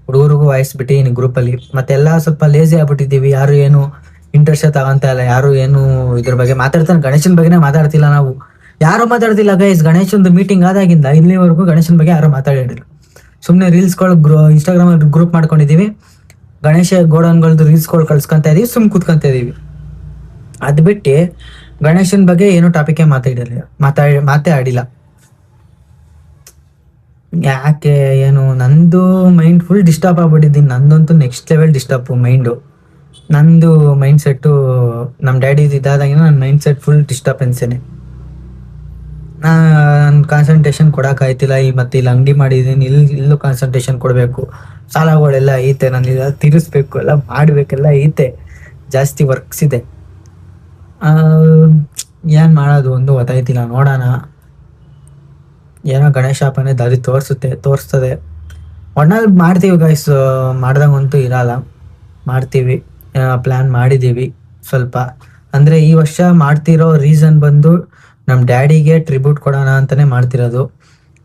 ಹುಡುಗರಿಗೂ ವಾಯಿಸ್ಬಿಟ್ಟಿನಿ ಗ್ರೂಪಲ್ಲಿ. ಮತ್ತೆಲ್ಲ ಸ್ವಲ್ಪ ಲೇಸಿ ಆಗ್ಬಿಟ್ಟಿದ್ದೀವಿ. ಯಾರು ಏನು ಇಂಟ್ರೆಸ್ಟ್ ತಗೊಂತ ಇಲ್ಲ, ಯಾರು ಏನು ಇದ್ರ ಬಗ್ಗೆ ಮಾತಾಡ್ತಾನೆ. ಗಣೇಶನ ಬಗ್ಗೆನೇ ಮಾತಾಡ್ತಿಲ್ಲ ನಾವು, ಯಾರು ಮಾತಾಡ್ತಿಲ್ಲ ಗೈಸ್. ಗಣೇಶಂದು ಮೀಟಿಂಗ್ ಆದಾಗಿಂದ ಇಲ್ಲಿವರೆಗೂ ಗಣೇಶನ ಬಗ್ಗೆ ಯಾರು ಮಾತಾಡಿಲ್ಲ. ಸುಮ್ಮನೆ ರೀಲ್ಸ್ಗಳು ಇನ್ಸ್ಟಾಗ್ರಾಮಲ್ಲಿ ಗ್ರೂಪ್ ಮಾಡ್ಕೊಂಡಿದ್ದೀವಿ. ಗಣೇಶ ಗೋಡನ್ಗಳದ್ದು ರೀಲ್ಸ್ಗಳು ಕಳ್ಸ್ಕೊಂತ ಇದೀವಿ, ಕೂತ್ಕೊಂತ ಇದೀವಿ. ಅದು ಬಿಟ್ಟು ಗಣೇಶನ ಬಗ್ಗೆ ಏನೋ ಟಾಪಿಕೇ ಮಾತೇ ಆಡಿಲ್ಲ. ಯಾಕೆ ಏನು ನಂದು ಮೈಂಡ್ ಫುಲ್ ಡಿಸ್ಟರ್ಬ್ ಆಗ್ಬಿಟ್ಟಿದ್ದೀನಿ. ನಂದಂತೂ ನೆಕ್ಸ್ಟ್ ಲೆವೆಲ್ ಡಿಸ್ಟರ್ಬ್ ಮೈಂಡು. ನಂದು ಮೈಂಡ್ ಸೆಟ್ಟು ನಮ್ಮ ಡ್ಯಾಡಿ ಇದಾದಾಗಿನ ನನ್ನ ಮೈಂಡ್ ಸೆಟ್ ಫುಲ್ ಡಿಸ್ಟರ್ಬೆನ್ಸೇನೆ. ನಾನು ಕಾನ್ಸಂಟ್ರೇಷನ್ ಕೊಡೋಕ್ಕಾಯ್ತಿಲ್ಲ. ಮತ್ತೆ ಇಲ್ಲಿ ಅಂಗಡಿ ಮಾಡಿದ್ದೀನಿ, ಇಲ್ಲೂ ಕಾನ್ಸಂಟ್ರೇಷನ್ ಕೊಡಬೇಕು. ಸಾಲಗಳೆಲ್ಲ ಐತೆ, ನಾನು ಇದೆಲ್ಲ ತೀರಿಸ್ಬೇಕು, ಎಲ್ಲ ಮಾಡಬೇಕೆಲ್ಲ ಐತೆ. ಜಾಸ್ತಿ ವರ್ಕ್ಸ್ ಇದೆ. ಏನು ಮಾಡೋದು ಒಂದು ಗೊತ್ತಾಯ್ತಿಲ್ಲ. ನೋಡೋಣ, ಏನೋ ಗಣೇಶ ಹಬ್ಬನೇ ದಾರಿ ತೋರಿಸ್ತದೆ. ಒಟ್ನಲ್ಲಿ ಮಾಡ್ತೀವಿ ಗೈಸ್. ಮಾಡ್ದಂಗಂತೂ ಇರಲ್ಲ, ಮಾಡ್ತೀವಿ. ಪ್ಲ್ಯಾನ್ ಮಾಡಿದ್ದೀವಿ ಸ್ವಲ್ಪ. ಅಂದರೆ ಈ ವರ್ಷ ಮಾಡ್ತಿರೋ ರೀಸನ್ ಬಂದು ನಮ್ಮ ಡ್ಯಾಡಿಗೆ ಟ್ರಿಬ್ಯೂಟ್ ಕೊಡೋಣ ಅಂತಲೇ ಮಾಡ್ತಿರೋದು.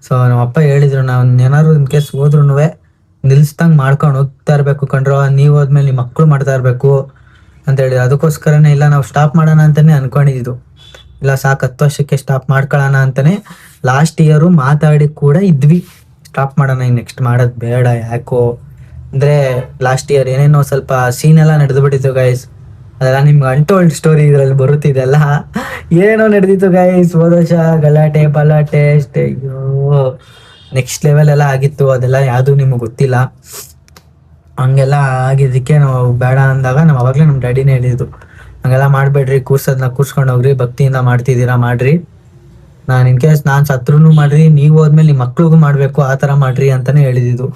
ಸೊ ನಮ್ಮಪ್ಪ ಹೇಳಿದ್ರು, ನಾವು ಏನಾದ್ರು ಇನ್ ಕೇಸ್ ಹೋದ್ರೂ ನಿಲ್ಸ್ದಂಗೆ ಮಾಡ್ಕೊಂಡು ಹೋಗ್ತಾ ಇರಬೇಕು ಕಣ್ರೋ, ನೀವು ಹೋದ್ಮೇಲೆ ನಿಮ್ಮ ಮಕ್ಕಳು ಮಾಡ್ತಾ ಇರಬೇಕು ಅಂತ ಹೇಳಿದ್ರು. ಅದಕ್ಕೋಸ್ಕರನೇ ಇಲ್ಲ ನಾವು ಸ್ಟಾಪ್ ಮಾಡೋಣ ಅಂತಲೇ ಅಂದ್ಕೊಂಡಿದ್ದು. ಇಲ್ಲ ಸಾಕು 10 ವರ್ಷಕ್ಕೆ ಸ್ಟಾಪ್ ಮಾಡ್ಕೊಳ್ಳೋಣ ಅಂತಲೇ ಲಾಸ್ಟ್ ಇಯರು ಮಾತಾಡಿ ಕೂಡ ಇದ್ವಿ. ಸ್ಟಾಪ್ ಮಾಡೋಣ, ಈಗ ನೆಕ್ಸ್ಟ್ ಮಾಡೋದು ಬೇಡ. ಯಾಕೋ ಅಂದರೆ ಲಾಸ್ಟ್ ಇಯರ್ ಏನೇನೋ ಸ್ವಲ್ಪ ಸೀನ್ ಎಲ್ಲ ನಡೆದು ಬಿಟ್ಟಿತ್ತು ಗೈಸ್. ಅದೆಲ್ಲ ನಿಮ್ಗೆ ಅನ್ಟೋಲ್ಡ್ ಸ್ಟೋರಿ ಇದರಲ್ಲಿ ಬರುತ್ತಿದೆಲ್ಲ. ಏನೋ ನಡೆದಿತ್ತು ಗೈಸ್ ಹೋದ ವರ್ಷ. ಗಲಾಟೆ ಪಲಾಟೆ ಅಷ್ಟೇ. ಅಯ್ಯೋ ನೆಕ್ಸ್ಟ್ ಲೆವೆಲ್ ಎಲ್ಲ ಆಗಿತ್ತು. ಅದೆಲ್ಲ ಯಾವುದು ನಿಮಗೆ ಗೊತ್ತಿಲ್ಲ. ಹಂಗೆಲ್ಲ ಆಗಿದ್ದಕ್ಕೆ ನಾವು ಬೇಡ ಅಂದಾಗ ನಾವು ಅವಾಗಲೇ ನಮ್ಮ ಡ್ಯಾಡಿನೇ ಹೇಳಿದ್ದು, ಹಂಗೆಲ್ಲ ಮಾಡಬೇಡ್ರಿ, ಕೂರ್ಸ್ಕೊಂಡು ಹೋಗ್ರಿ, ಭಕ್ತಿಯಿಂದ ಮಾಡ್ತಿದ್ದೀರಾ ಮಾಡ್ರಿ. ನಾನು ಇನ್ ಕೇಸ್ ನಾನು ಸತ್ರೂ ಮಾಡ್ರಿ, ನೀವು ಹೋದ್ಮೇಲೆ ನಿಮ್ಮ ಮಕ್ಳಿಗೂ ಮಾಡಬೇಕು, ಆ ಥರ ಮಾಡ್ರಿ ಅಂತಲೇ ಹೇಳಿದ್ದು.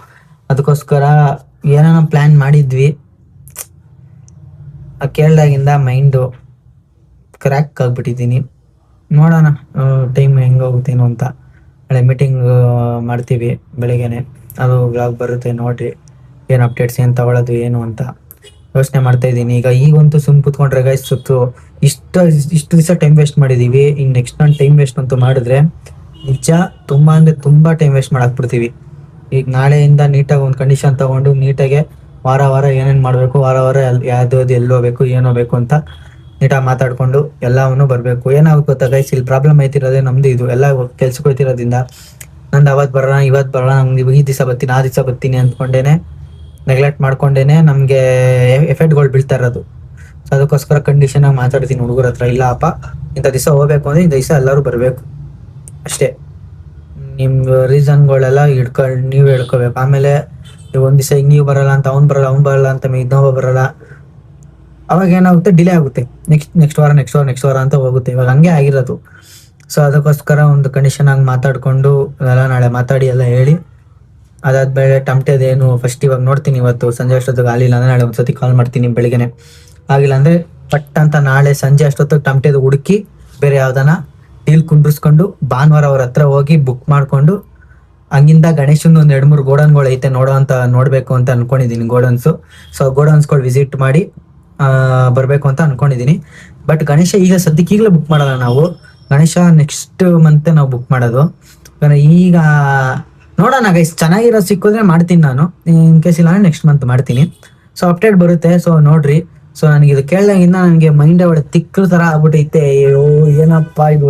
ಅದಕ್ಕೋಸ್ಕರ ಏನೋ ನಾವು ಪ್ಲ್ಯಾನ್ ಮಾಡಿದ್ವಿ. ಕೇಳ್ದಾಗಿಂದ ಮೈಂಡು ಕ್ರ್ಯಾಕ್ ಆಗಿಬಿಟ್ಟಿದ್ದೀನಿ. ನೋಡೋಣ ಟೈಮ್ ಹೆಂಗೆ ಹೋಗುತ್ತೇನೋ ಅಂತ. ನಾಳೆ ಮೀಟಿಂಗ್ ಮಾಡ್ತೀವಿ ಬೆಳಿಗ್ಗೆನೆ. ಅದು ವ್ಲಾಗ್ ಬರುತ್ತೆ ನೋಡಿರಿ, ಏನು ಅಪ್ಡೇಟ್ಸ್ ಏನು ತಗೊಳ್ಳೋದು ಏನು ಅಂತ ಯೋಚನೆ ಮಾಡ್ತಾಯಿದ್ದೀನಿ. ಈಗಂತೂ ಕೂತ್ಕೊಂಡ್ರೆ ಗೈಸ್ ಇಷ್ಟು ದಿವಸ ಟೈಮ್ ವೇಸ್ಟ್ ಮಾಡಿದ್ದೀವಿ. ಇನ್ನು ನೆಕ್ಸ್ಟ್ ನಾನು ಟೈಮ್ ವೇಸ್ಟ್ ಅಂತೂ ಮಾಡಿದ್ರೆ ನಿಜ ತುಂಬ ಅಂದರೆ ತುಂಬ ಟೈಮ್ ವೇಸ್ಟ್ ಮಾಡಾಕ್ಬಿಡ್ತೀವಿ. ಈಗ ನಾಳೆಯಿಂದ ನೀಟಾಗಿ ಒಂದು ಕಂಡೀಷನ್ ತೊಗೊಂಡು ನೀಟಾಗೆ ವಾರ ಏನೇನು ಮಾಡಬೇಕು, ವಾರ ಯಾವ್ದು ಎಲ್ಲಿ ಹೋಗ್ಬೇಕು ಏನು ಹೋಗ್ಬೇಕು ಅಂತ ನೀಟಾಗಿ ಮಾತಾಡಿಕೊಂಡು ಎಲ್ಲವನ್ನೂ ಬರಬೇಕು. ಏನಾಗುತ್ತೆ ಗೊತ್ತಾ ಗೈಸ್, ಇಲ್ಲಿ ಪ್ರಾಬ್ಲಮ್ ಐತಿರೋದೇ ನಮ್ಮದು. ಇದು ಎಲ್ಲ ಕೆಲ್ಸಕ್ಕೆ ಹೋಗ್ತಿರೋದ್ರಿಂದ ನಂದು ಅವತ್ತು ಬರೋಣ ಇವತ್ತು ಬರೋಣ, ನಮ್ಗೆ ಈ ದಿವಸ ಬರ್ತೀನಿ ಆ ದಿವಸ ಬರ್ತೀನಿ ಅಂದ್ಕೊಂಡೇನೆ ನೆಗ್ಲೆಕ್ಟ್ ಮಾಡ್ಕೊಂಡೇನೆ ನಮಗೆ ಎಫೆಕ್ಟ್ಗಳು ಬೀಳ್ತಾ ಇರೋದು. ಸೊ ಅದಕ್ಕೋಸ್ಕರ ಕಂಡೀಷನಾಗಿ ಮಾತಾಡ್ತೀನಿ ಹುಡುಗರ ಹತ್ರ. ಇಲ್ಲ ಅಪ್ಪ ಇಂಥ ದಿವಸ ಹೋಗ್ಬೇಕು ಅಂದರೆ ಇಂಥ ದಿವಸ ಎಲ್ಲರೂ ಬರಬೇಕು ಅಷ್ಟೇ. ನಿಮ್ಮ ರೀಸನ್ಗಳೆಲ್ಲ ನೀವು ಹೇಳ್ಕೋಬೇಕು. ಆಮೇಲೆ ಒಂದು ದಿವಸ ಈಗ ನೀವು ಬರಲ್ಲ ಅಂತ ಅವ್ನು ಬರಲ್ಲ ಅಂತ ಇನ್ನೊಬ್ಬ ಬರಲ್ಲ, ಅವಾಗ ಏನಾಗುತ್ತೆ, ಡಿಲೇ ಆಗುತ್ತೆ. ನೆಕ್ಸ್ಟ್ ವಾರ ಅಂತ ಹೋಗುತ್ತೆ. ಇವಾಗ ಹಂಗೆ ಆಗಿರೋದು. ಸೊ ಅದಕ್ಕೋಸ್ಕರ ಒಂದು ಕಂಡೀಷನ್ ಆಗಿ ಮಾತಾಡಿಕೊಂಡು ಎಲ್ಲ ನಾಳೆ ಮಾತಾಡಿ ಎಲ್ಲ ಹೇಳಿ, ಅದಾದ್ಮೇಲೆ ಟಮಟೆದೇನು ಫಸ್ಟ್ ಇವಾಗ ನೋಡ್ತೀನಿ. ಇವತ್ತು ಸಂಜೆ ಅಷ್ಟೊತ್ತಿಗೆ ಆಗಿಲ್ಲ ಅಂದರೆ ನಾಳೆ ಒಂದ್ಸತಿ ಕಾಲ್ ಮಾಡ್ತೀನಿ ಬೆಳಿಗ್ಗೆನೆ. ಆಗಿಲ್ಲ ಅಂದರೆ ಪಟ್ ಅಂತ ನಾಳೆ ಸಂಜೆ ಅಷ್ಟೊತ್ತಿಗೆ ಟಮಟೆದು ಹುಡುಕಿ ಬೇರೆ ಯಾವ್ದಾನ ಡೀಲ್ ಕುಂಡ್ರಿಸ್ಕೊಂಡು ಭಾನುವಾರ ಅವ್ರ ಹತ್ರ ಹೋಗಿ ಬುಕ್ ಮಾಡಿಕೊಂಡು ಹಂಗಿಂದ ಗಣೇಶನ್ ಒಂದು 2-3 ಗೋಡನ್ಗಳು ಐತೆ ನೋಡಬೇಕು ಅಂತ ಅನ್ಕೊಂಡಿದ್ದೀನಿ. ಗೋಡನ್ಸು. ಸೊ ಗೋಡನ್ಸ್ಗಳು ವಿಸಿಟ್ ಮಾಡಿ ಬರಬೇಕು ಅಂತ ಅನ್ಕೊಂಡಿದ್ದೀನಿ. ಬಟ್ ಗಣೇಶ ಈಗ ಸದ್ಯಕ್ಕೆ ಈಗಲೇ ಬುಕ್ ಮಾಡಲ್ಲ ನಾವು. ಗಣೇಶ ನೆಕ್ಸ್ಟ್ ಮಂತ್ ನಾವು ಬುಕ್ ಮಾಡೋದು. ಈಗ ನೋಡೋಣ ಗೈಸ್, ಚೆನ್ನಾಗಿರೋ ಸಿಕ್ಕಿದ್ರೆ ಮಾಡ್ತೀನಿ ನಾನು. ಇನ್ ಕೇಸ್ ಇಲ್ಲ ನೆಕ್ಸ್ಟ್ ಮಂತ್ ಮಾಡ್ತೀನಿ. ಸೊ ಅಪ್ಡೇಟ್ ಬರುತ್ತೆ. ಸೊ ನೋಡ್ರಿ. ಸೊ ನನಗೆ ಇದು ಕೇಳಿದಾಗಿಂದ ನನಗೆ ಮೈಂಡ್ ಒಳ್ಳೆ ತಿಕ್ಕಲು ಥರ ಆಗ್ಬಿಟ್ಟೈತೆ. ಅಯ್ಯೋ ಏನಪ್ಪ ಇದು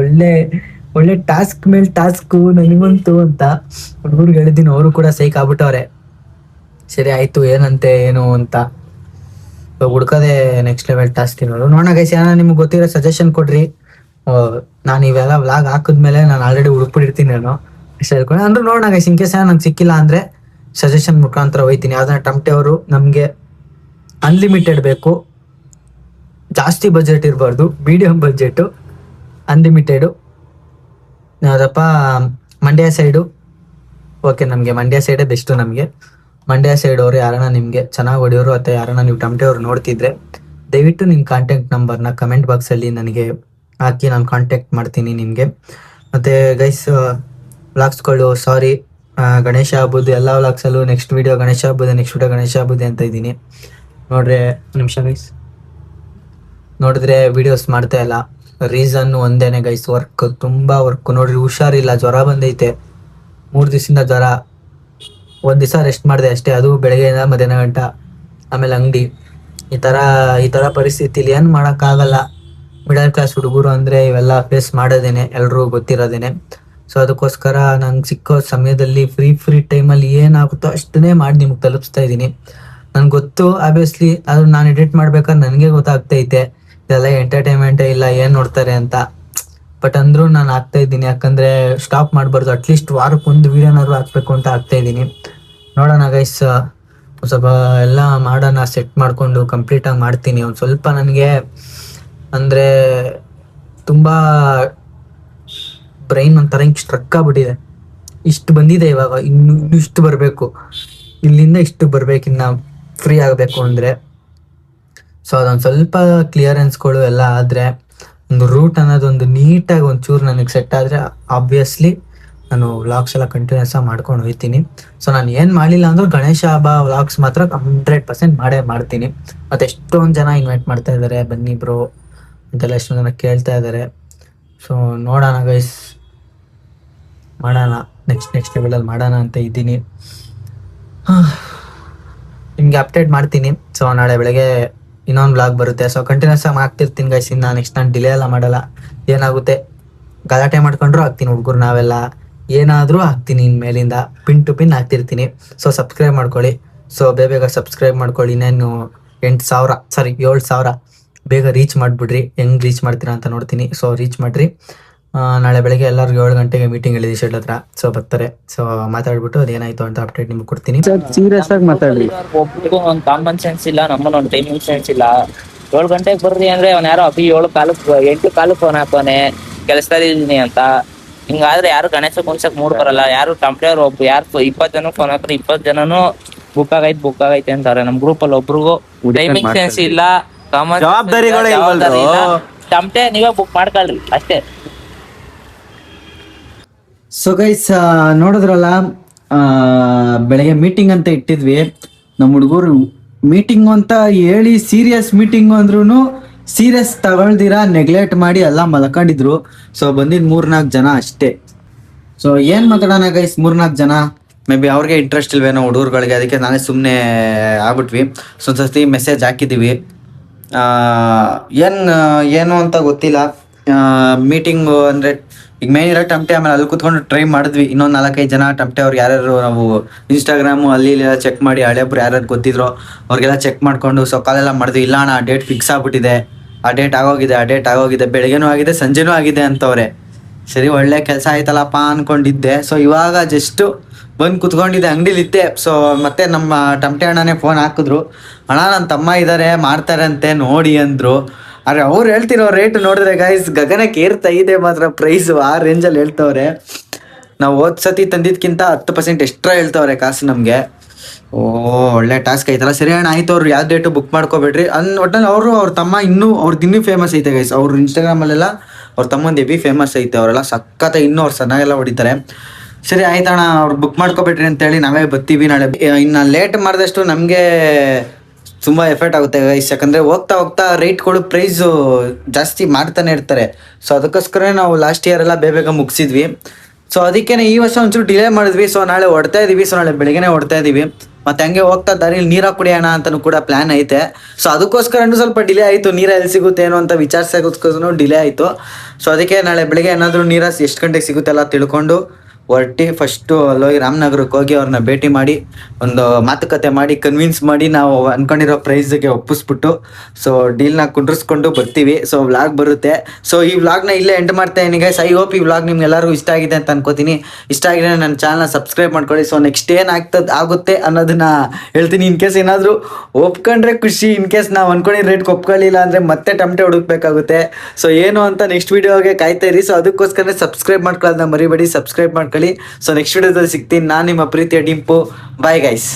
ಒಳ್ಳೆ ಟಾಸ್ಕ್ ಮೇಲೆ ಟಾಸ್ಕು ನನಗಂತೂ ಅಂತ ಹುಡುಗರಿಗೆ ಹೇಳಿದ್ದೀನಿ. ಅವರು ಕೂಡ ಸೈಕ್ ಆಗ್ಬಿಟ್ಟವ್ರೆ. ಸರಿ ಆಯಿತು ಏನಂತೆ ಏನು ಅಂತ. ಹುಡ್ಕೋದೆ ನೆಕ್ಸ್ಟ್ ಲೆವೆಲ್ ಟಾಸ್ಕ್ ಇರೋದು. ನೋಡೋಣ ಗೈಸ್, ಏನೋ ನಿಮ್ಗೆ ಗೊತ್ತಿರೋ ಸಜೆಷನ್ ಕೊಡ್ರಿ. ನಾನು ಇವೆಲ್ಲ ವ್ಲಾಗ್ ಹಾಕಿದ್ಮೇಲೆ ನಾನು ಆಲ್ರೆಡಿ ಹುಡುಕ್ಬಿಟ್ಟಿರ್ತೀನಿ. ನಾನು ಅಷ್ಟೇ ಹೇಳ್ಕೊಂಡು ಅಂದ್ರೆ ನೋಡೋಣ ಗೈಸ್, ಇನ್ ಕೇಸ್ ನಂಗೆ ಸಿಕ್ಕಿಲ್ಲ ಅಂದ್ರೆ ಸಜೆಷನ್ ಮುಖಾಂತರ ಹೋಯ್ತೀನಿ. ಯಾವ್ದಾರ ಟಮಟೆ ಅವರು ನಮಗೆ ಅನ್ಲಿಮಿಟೆಡ್ ಬೇಕು, ಜಾಸ್ತಿ ಬಜೆಟ್ ಇರಬಾರ್ದು, ಮೀಡಿಯಂ ಬಜೆಟು, ಅನ್ಲಿಮಿಟೆಡು. ಯಾವುದಪ್ಪ ಮಂಡ್ಯ ಸೈಡು, ಓಕೆ ನಮಗೆ ಮಂಡ್ಯ ಸೈಡೇ ಬೆಸ್ಟು. ನಮಗೆ ಮಂಡ್ಯ ಸೈಡ್ ಅವರು ಯಾರನ್ನ ನಿಮಗೆ ಚೆನ್ನಾಗಿ ಹೊಡೆಯೋರು ಅಥವಾ ಯಾರನ್ನ ನೀವು ಟಮಟೆ ಅವ್ರು ನೋಡ್ತಿದ್ರೆ ದಯವಿಟ್ಟು ನಿಮ್ಮ ಕಾಂಟ್ಯಾಕ್ಟ್ ನಂಬರ್ನ ಕಮೆಂಟ್ ಬಾಕ್ಸಲ್ಲಿ ನನಗೆ ಹಾಕಿ ನಾನು ಕಾಂಟ್ಯಾಕ್ಟ್ ಮಾಡ್ತೀನಿ ನಿಮಗೆ. ಮತ್ತು ಗೈಸ್ ವ್ಲಾಗ್ಸ್ಗಳು ಸಾರಿ, ಗಣೇಶ ಹಬ್ಬದ ಎಲ್ಲ ವ್ಲಾಗ್ಸಲ್ಲೂ ನೆಕ್ಸ್ಟ್ ವಿಡಿಯೋ ಗಣೇಶ ಹಬ್ಬದ ಅಂತ ಇದ್ದೀನಿ. ನೋಡ್ರೆ ನಿಮಿಷ ಗೈಸ್, ನೋಡಿದ್ರೆ ವಿಡಿಯೋಸ್ ಮಾಡ್ತಾ ಇಲ್ಲ. ರೀಸನ್ ಒಂದೇನೆ ಗೈಸ್, ತುಂಬ ವರ್ಕ್. ನೋಡ್ರಿ ಹುಷಾರಿಲ್ಲ, ಜ್ವರ ಬಂದೈತೆ, 3 ದಿವಸದಿಂದ ಜ್ವರ. 1 ದಿವಸ ರೆಸ್ಟ್ ಮಾಡಿದೆ ಅಷ್ಟೇ, ಅದು ಬೆಳಗ್ಗೆಯಿಂದ ಮಧ್ಯಾಹ್ನ ಗಂಟ. ಆಮೇಲೆ ಅಂಗಡಿ. ಈ ಥರ ಪರಿಸ್ಥಿತಿಲಿ ಏನು ಮಾಡೋಕ್ಕಾಗಲ್ಲ. ಮಿಡಲ್ ಕ್ಲಾಸ್ ಹುಡುಗರು ಅಂದರೆ ಇವೆಲ್ಲ ಫೇಸ್ ಮಾಡೋದೇನೆ, ಎಲ್ರಿಗೂ ಗೊತ್ತಿರೋದೇನೆ. ಸೊ ಅದಕ್ಕೋಸ್ಕರ ನಂಗೆ ಸಿಕ್ಕೋ ಸಮಯದಲ್ಲಿ ಫ್ರೀ ಟೈಮಲ್ಲಿ ಏನಾಗುತ್ತೋ ಅಷ್ಟನ್ನೇ ಮಾಡಿ ನಿಮ್ಗೆ ತಲುಪಿಸ್ತಾ ಇದ್ದೀನಿ. ನನ್ಗೆ ಗೊತ್ತು ಆಬ್ವಿಯಸ್ಲಿ, ಅದು ನಾನು ಎಡಿಟ್ ಮಾಡ್ಬೇಕಾದ್ರೆ ನನಗೆ ಗೊತ್ತಾಗ್ತೈತೆ ಇದೆಲ್ಲ ಎಂಟರ್ಟೈನ್ಮೆಂಟೇ ಇಲ್ಲ, ಏನು ನೋಡ್ತಾರೆ ಅಂತ. ಬಟ್ ಅಂದರೂ ನಾನು ಹಾಕ್ತಾ ಇದ್ದೀನಿ, ಯಾಕಂದರೆ ಸ್ಟಾಪ್ ಮಾಡಬಾರ್ದು. ಅಟ್ಲೀಸ್ಟ್ ವಾರಕ್ಕೊಂದು ವೀಡಿಯೋನಾದ್ರು ಹಾಕ್ಬೇಕು ಅಂತ ಹಾಕ್ತಾ ಇದ್ದೀನಿ. ನೋಡೋಣ ಗೈಸ್, ಸ್ವಲ್ಪ ಎಲ್ಲ ಮಾಡೋಣ, ಸೆಟ್ ಮಾಡಿಕೊಂಡು ಕಂಪ್ಲೀಟಾಗಿ ಮಾಡ್ತೀನಿ. ಒಂದು ಸ್ವಲ್ಪ ನನಗೆ ಅಂದರೆ ತುಂಬ ಬ್ರೈನ್ ಒಂಥರ ಹಿಂಗೆ ಸ್ಟ್ರಕ್ ಆಗ್ಬಿಟ್ಟಿದೆ. ಇಷ್ಟು ಬಂದಿದೆ ಇವಾಗ, ಇನ್ನು ಇಷ್ಟು ಬರಬೇಕು, ಇಲ್ಲಿಂದ ಇಷ್ಟು ಬರಬೇಕು, ಇನ್ನು ಫ್ರೀ ಆಗಬೇಕು ಅಂದರೆ. ಸೊ ಅದೊಂದು ಸ್ವಲ್ಪ ಕ್ಲಿಯರೆನ್ಸ್ಗಳು ಎಲ್ಲ ಆದರೆ, ಒಂದು ರೂಟ್ ಅನ್ನೋದೊಂದು ನೀಟಾಗಿ ಒಂಚೂರು ನನಗೆ ಸೆಟ್ ಆದರೆ ಆಬ್ವಿಯಸ್ಲಿ ನಾನು ವ್ಲಾಗ್ಸ್ ಎಲ್ಲ ಕಂಟಿನ್ಯೂಸ್ ಆಗಿ ಮಾಡ್ಕೊಂಡು ಹೋಗ್ತೀನಿ. ಸೊ ನಾನು ಏನು ಮಾಡಲಿಲ್ಲ ಅಂದರೂ ಗಣೇಶ ಹಬ್ಬ ವ್ಲಾಗ್ಸ್ ಮಾತ್ರ 100% ಮಾಡೇ ಮಾಡ್ತೀನಿ. ಮತ್ತು ಎಷ್ಟೊಂದು ಜನ ಇನ್ವೈಟ್ ಮಾಡ್ತಾ ಇದ್ದಾರೆ, ಬನ್ನಿ ಬ್ರೋ ಅಂತೆಲ್ಲ ಎಷ್ಟೊಂದು ಜನ ಕೇಳ್ತಾ ಇದ್ದಾರೆ. ಸೊ ನೋಡೋಣ ಗೈಸ್, ಮಾಡೋಣ, ನೆಕ್ಸ್ಟ್ ಲೆವೆಲಲ್ಲಿ ಮಾಡೋಣ ಅಂತ ಇದ್ದೀನಿ. ನಿಮಗೆ ಅಪ್ಡೇಟ್ ಮಾಡ್ತೀನಿ. ಸೊ ನಾಳೆ ಬೆಳಗ್ಗೆ ಇನ್ನೊಂದು ಬ್ಲಾಗ್ ಬರುತ್ತೆ. ಸೊ ಕಂಟಿನ್ಯೂಸ್ ಆಗಿ ಮಾಡ್ತಿರ್ತೀನಿ ಗೈಸ್. ಇನ್ನು ನೆಕ್ಸ್ಟ್ ನಾನು ಡಿಲೇ ಎಲ್ಲ ಮಾಡಲ್ಲ. ಏನಾಗುತ್ತೆ ಗಲಾಟೆ ಮಾಡ್ಕೊಂಡ್ರು ಹಾಕ್ತೀನಿ, ಹುಡುಗರು ನಾವೆಲ್ಲ ಏನಾದರೂ ಹಾಕ್ತೀನಿ, ಇನ್ಮೇಲಿಂದ ಪಿನ್ ಟು ಪಿನ್ ಹಾಕ್ತಿರ್ತೀನಿ. ಸೊ ಸಬ್ಸ್ಕ್ರೈಬ್ ಮಾಡ್ಕೊಳ್ಳಿ. ಸೊ ಬೇಗ ಸಬ್ಸ್ಕ್ರೈಬ್ ಮಾಡ್ಕೊಳ್ಳಿ. ಇನ್ನೇನು 7,000 ಬೇಗ ರೀಚ್ ಮಾಡಿಬಿಡ್ರಿ. ಹೆಂಗೆ ರೀಚ್ ಮಾಡ್ತೀರಾ ಅಂತ ನೋಡ್ತೀನಿ. ಸೊ ರೀಚ್ ಮಾಡಿರಿ. ನಾಳೆ ಬೆಳಗ್ಗೆ ಎಲ್ಲರಿಗೂ 7 ಗಂಟೆಗೆ ಮೀಟಿಂಗ್ ಹೇಳಿದ್ವಿ ಶೆಡ್ ಹತ್ರ. ಸೊ ಬರ್ತಾರೆ. ಸೊ ಮಾತಾಡ್ಬಿಟ್ಟು ಅದೇನಾಯ್ತು ಅಂತ ಅಪ್ಡೇಟ್ ನಿಮ್ಗೆ ಕೊಡ್ತೀನಿ. ಸೀರಿಯಸ್ ಆಗಿ ಮಾತಾಡಿ. ಒಬ್ರಿಗೂ ಒಂದು ಕಾಮನ್ ಸೆನ್ಸ್ ಇಲ್ಲ, ನಮ್ಮನ್ನ ಒಂದು ಟೈಮಿಂಗ್ ಸೆನ್ಸ್ ಇಲ್ಲ. 7 ಗಂಟೆಗೆ ಬರ್ರಿ ಅಂದ್ರೆ ಅವ್ನು ಯಾರೋ ಅಭಿ 8 ಕಾಲಕ್ಕೆ ಫೋನ್ ಹಾಕೋನೆ ಕೆಲಸದಲ್ಲಿ ಇದೀನಿ ಅಂತ. ಹಿಂಗಾದ್ರೆ ಯಾರು ಗಣೇಶ ಕುಣ್ಸಕ್ ಮೂಡ್ ಬರಲ್ಲ. ಯಾರು ಟಂಪ್ಲೇರ್ ಯಾರು 20 ಜನ ಫೋನ್ ಹಾಕ್ರೆ 20 ಜನನು ಬುಕ್ ಆಗೈತೆ ಅಂತಾರೆ. ನಮ್ ಗ್ರೂಪ್ ಅಲ್ಲಿ ಒಬ್ರಿಗೂ ಟೈಮಿಂಗ್ ಸೆನ್ಸ್ ಇಲ್ಲ, ಕಾಮನ್ ಜವಾಬ್ದಾರಿಗಳೇ ಇಲ್ಲ. ಟಮ್ಟೆ ನೀವೇ ಬುಕ್ ಮಾಡ್ಕೊಳ್ರಿ ಅಷ್ಟೇ. ಸೊ ಗೈಸ್ ನೋಡಿದ್ರಲ್ಲ, ಬೆಳಗ್ಗೆ ಮೀಟಿಂಗ್ ಅಂತ ಇಟ್ಟಿದ್ವಿ. ನಮ್ಮ ಹುಡುಗರು ಮೀಟಿಂಗ್ ಅಂತ ಹೇಳಿ ಸೀರಿಯಸ್ ಮೀಟಿಂಗು ಅಂದ್ರೂ ಸೀರಿಯಸ್ ತಗೊಳ್ದಿರಾ ನೆಗ್ಲೆಕ್ಟ್ ಮಾಡಿ ಎಲ್ಲ ಮಲ್ಕೊಂಡಿದ್ರು. ಸೊ ಬಂದಿದ್ದು 3-4 ಜನ ಅಷ್ಟೇ. ಸೊ ಏನು ಮಾತಾಡೋಣ ಗೈಸ್, 3-4 ಜನ ಮೇ ಬಿ ಅವ್ರಿಗೆ ಇಂಟ್ರೆಸ್ಟ್ ಇಲ್ವೇನೋ ಹುಡುಗರುಗಳಿಗೆ, ಅದಕ್ಕೆ ನಾನೇ ಸುಮ್ಮನೆ ಆಗ್ಬಿಟ್ವಿ. ಸೊ ಒಂದು ಸರ್ತಿ ಮೆಸೇಜ್ ಹಾಕಿದ್ದೀವಿ, ಏನು ಅಂತ ಗೊತ್ತಿಲ್ಲ. ಮೀಟಿಂಗು ಅಂದರೆ ಈಗ ಮೇನ್ ಇರೋ ಟಮಟೆ, ಆಮೇಲೆ ಅಲ್ಲಿ ಕೂತ್ಕೊಂಡು ಟ್ರೈ ಮಾಡಿದ್ವಿ. ಇನ್ನೊಂದು 4-5 ಜನ ಟಮಟೆ ಅವ್ರು ಯಾರ್ಯಾರು ನಾವು ಇನ್ಸ್ಟಾಗ್ರಾಮು ಅಲ್ಲಿ ಎಲ್ಲ ಚೆಕ್ ಮಾಡಿ, ಹಳೆಬ್ರು ಯಾರ್ಯಾರು ಗೊತ್ತಿದ್ರು ಅವ್ರಿಗೆಲ್ಲ ಚೆಕ್ ಮಾಡಿಕೊಂಡು ಸೊ ಕಾಲೆಲ್ಲ ಮಾಡಿದ್ವಿ. ಇಲ್ಲ ಅಣ್ಣ ಡೇಟ್ ಫಿಕ್ಸ್ ಆಗ್ಬಿಟ್ಟಿದೆ, ಆ ಡೇಟ್ ಆಗೋಗಿದೆ, ಬೆಳಗ್ಗೆನೂ ಆಗಿದೆ, ಸಂಜೆನೂ ಆಗಿದೆ ಅಂತವ್ರೆ. ಸರಿ ಒಳ್ಳೆ ಕೆಲಸ ಆಯ್ತಲ್ಲಪ್ಪ ಅಂದ್ಕೊಂಡಿದ್ದೆ. ಸೊ ಇವಾಗ ಜಸ್ಟು ಬಂದು ಕುತ್ಕೊಂಡಿದ್ದೆ, ಅಂಗಡಿಲಿದ್ದೆ. ಸೊ ಮತ್ತೆ ನಮ್ಮ ಟಮಟೆ ಅಣ್ಣನೇ ಫೋನ್ ಹಾಕಿದ್ರು, ಅಣ್ಣ ನನ್ನ ತಮ್ಮ ಇದ್ದಾರೆ ಮಾಡ್ತಾರಂತೆ ನೋಡಿ ಅಂದರು. ಆದರೆ ಅವ್ರು ಹೇಳ್ತಿರೋ ರೇಟ್ ನೋಡಿದ್ರೆ ಗೈಸ್ ಗಗನಕ್ಕೆ ಏರ್ತಾ ಇದೆ ಮಾತ್ರ. ಪ್ರೈಸು ಆ ರೇಂಜಲ್ಲಿ ಹೇಳ್ತವ್ರೆ. ನಾವು ಹೋದ ಸತಿ ತಂದಿದ್ದಕ್ಕಿಂತ 10% ಎಕ್ಸ್ಟ್ರಾ ಹೇಳ್ತವ್ರೆ ಕಾಸು ನಮಗೆ. ಒಳ್ಳೆ ಟಾಸ್ಕ್ ಐತಲ್ಲ. ಸರಿ ಅಣ್ಣ ಆಯ್ತು, ಅವ್ರು ಯಾವ ಡೇಟು ಬುಕ್ ಮಾಡ್ಕೋಬೇಡ್ರಿ ಒಟ್ಟಲ್ಲಿ. ಅವ್ರ ತಮ್ಮ ಅವ್ರದ್ದು ಫೇಮಸ್ ಐತೆ ಗೈಸ್. ಅವ್ರು ಇನ್ಸ್ಟಾಗ್ರಾಮಲ್ಲೆಲ್ಲ ಅವ್ರ ತಮ್ಮಂದು ಹೆವಿ ಫೇಮಸ್ ಐತೆ. ಅವರೆಲ್ಲ ಸಖತ್ತ ಅವ್ರು ಚೆನ್ನಾಗೆಲ್ಲ ಹೊಡಿತಾರೆ. ಸರಿ ಆಯ್ತಣ್ಣ ಅವ್ರು ಬುಕ್ ಮಾಡ್ಕೋಬೇಡ್ರಿ ಅಂತೇಳಿ ನಾವೇ ಬರ್ತೀವಿ ನಾಳೆ. ಇನ್ನು ಲೇಟ್ ಮಾಡಿದಷ್ಟು ನಮಗೆ ತುಂಬ ಎಫೆಕ್ಟ್ ಆಗುತ್ತೆ ಗೈಸ್. ಯಾಕಂದರೆ ಹೋಗ್ತಾ ರೇಟ್ಗಳು ಪ್ರೈಸು ಜಾಸ್ತಿ ಮಾಡ್ತಾನೆ ಇರ್ತಾರೆ. ಸೊ ಅದಕ್ಕೋಸ್ಕರ ನಾವು ಲಾಸ್ಟ್ ಇಯರ್ ಎಲ್ಲ ಬೇಗ ಮುಗಿಸಿದ್ವಿ. ಸೊ ಅದಕ್ಕೇ ಈ ವರ್ಷ ಒಂಚೂರು ಡಿಲೇ ಮಾಡಿದ್ವಿ. ಸೊ ನಾಳೆ ಹೊಡ್ತಾ ಇದ್ದೀವಿ. ಸೊ ನಾಳೆ ಬೆಳಗ್ಗೆನೇ ಹೊಡ್ತಾ ಇದ್ದೀವಿ. ಮತ್ತು ಹಂಗೆ ಹೋಗ್ತಾ ದಾರಿಲಿ ನೀರ ಕುಡಿಯೋಣ ಅಂತಲೂ ಕೂಡ ಪ್ಲ್ಯಾನ್ ಐತೆ. ಸೊ ಅದಕ್ಕೋಸ್ಕರನೂ ಸ್ವಲ್ಪ ಡಿಲೇ ಆಯಿತು. ನೀರು ಎಲ್ಲಿ ಸಿಗುತ್ತೆ ಏನೋ ಅಂತ ವಿಚಾರಿಸೋಕ್ಕೋಸ್ಕರ ಡಿಲೇ ಆಯಿತು. ಸೊ ಅದಕ್ಕೆ ನಾಳೆ ಬೆಳಗ್ಗೆ ಏನಾದರೂ ನೀರು ಎಷ್ಟು ಗಂಟೆಗೆ ಸಿಗುತ್ತೆ ಎಲ್ಲ ತಿಳ್ಕೊಂಡು ಹೊರಟಿ ಫಸ್ಟು ಅಲ್ಲೋಗಿ ರಾಮನಗರಕ್ಕೆ ಹೋಗಿ ಅವ್ರನ್ನ ಭೇಟಿ ಮಾಡಿ ಒಂದು ಮಾತುಕತೆ ಮಾಡಿ ಕನ್ವಿನ್ಸ್ ಮಾಡಿ ನಾವು ಅನ್ಕೊಂಡಿರೋ ಪ್ರೈಸ್ಗೆ ಒಪ್ಪಿಸ್ಬಿಟ್ಟು ಸೊ ಡೀಲ್ನ ಕುಂಡ್ರಿಸ್ಕೊಂಡು ಬರ್ತೀವಿ. ಸೊ ವ್ಲಾಗ್ ಬರುತ್ತೆ. ಸೊ ಈ ವ್ಲಾಗ್ನ ಇಲ್ಲೇ ಎಂಡ್ ಮಾಡ್ತಾ ಇದೀನಿ ಗೈಸ್. ಐ ಹೋಪ್ ಈ ವ್ಲಾಗ್ ನಿಮ್ಗೆ ಎಲ್ಲರಿಗೂ ಇಷ್ಟ ಆಗಿದೆ ಅಂತ ಅನ್ಕೋತೀನಿ. ಇಷ್ಟ ಆಗಿದೆ ನನ್ನ ಚಾನಲ್ನ ಸಬ್ಸ್ಕ್ರೈಬ್ ಮಾಡ್ಕೊಳ್ಳಿ. ಸೊ ನೆಕ್ಸ್ಟ್ ಏನು ಆಗುತ್ತೆ ಅನ್ನೋದನ್ನ ಹೇಳ್ತೀನಿ. ಇನ್ ಕೇಸ್ ಏನಾದರೂ ಒಪ್ಕೊಂಡ್ರೆ ಖುಷಿ, ಇನ್ ಕೇಸ್ ನಾವು ಅನ್ಕೊಂಡಿದ್ದ ರೇಟ್ಗೆ ಒಪ್ಕೊಳ್ಳಿಲ್ಲ ಅಂದರೆ ಮತ್ತೆ ಟಮಟೆ ಹುಡುಕ್ಬೇಕಾಗುತ್ತೆ. ಸೊ ಏನು ಅಂತ ನೆಕ್ಸ್ಟ್ ವೀಡಿಯೋಗೆ ಕಾಯ್ತಾ ಇರಿ. ಸೊ ಅದಕ್ಕೋಸ್ಕರ ಸಬ್ಸ್ಕ್ರೈಬ್ ಮಾಡ್ಕೊಳ್ಳೋದನ್ನ ಮರಿಬೇಡಿ, ಸಬ್ಸ್ಕ್ರೈಬ್ ಮಾಡ್ಕೊಳ್ಳಿ. ಸೊ ನೆಕ್ಸ್ಟ್ ವೀಡಿಯೋದಲ್ಲಿ ಸಿಗ್ತೀನಿ. ನಾನು ನಿಮ್ಮ ಪ್ರೀತಿಯ ಡಿಂಪು. Bye guys.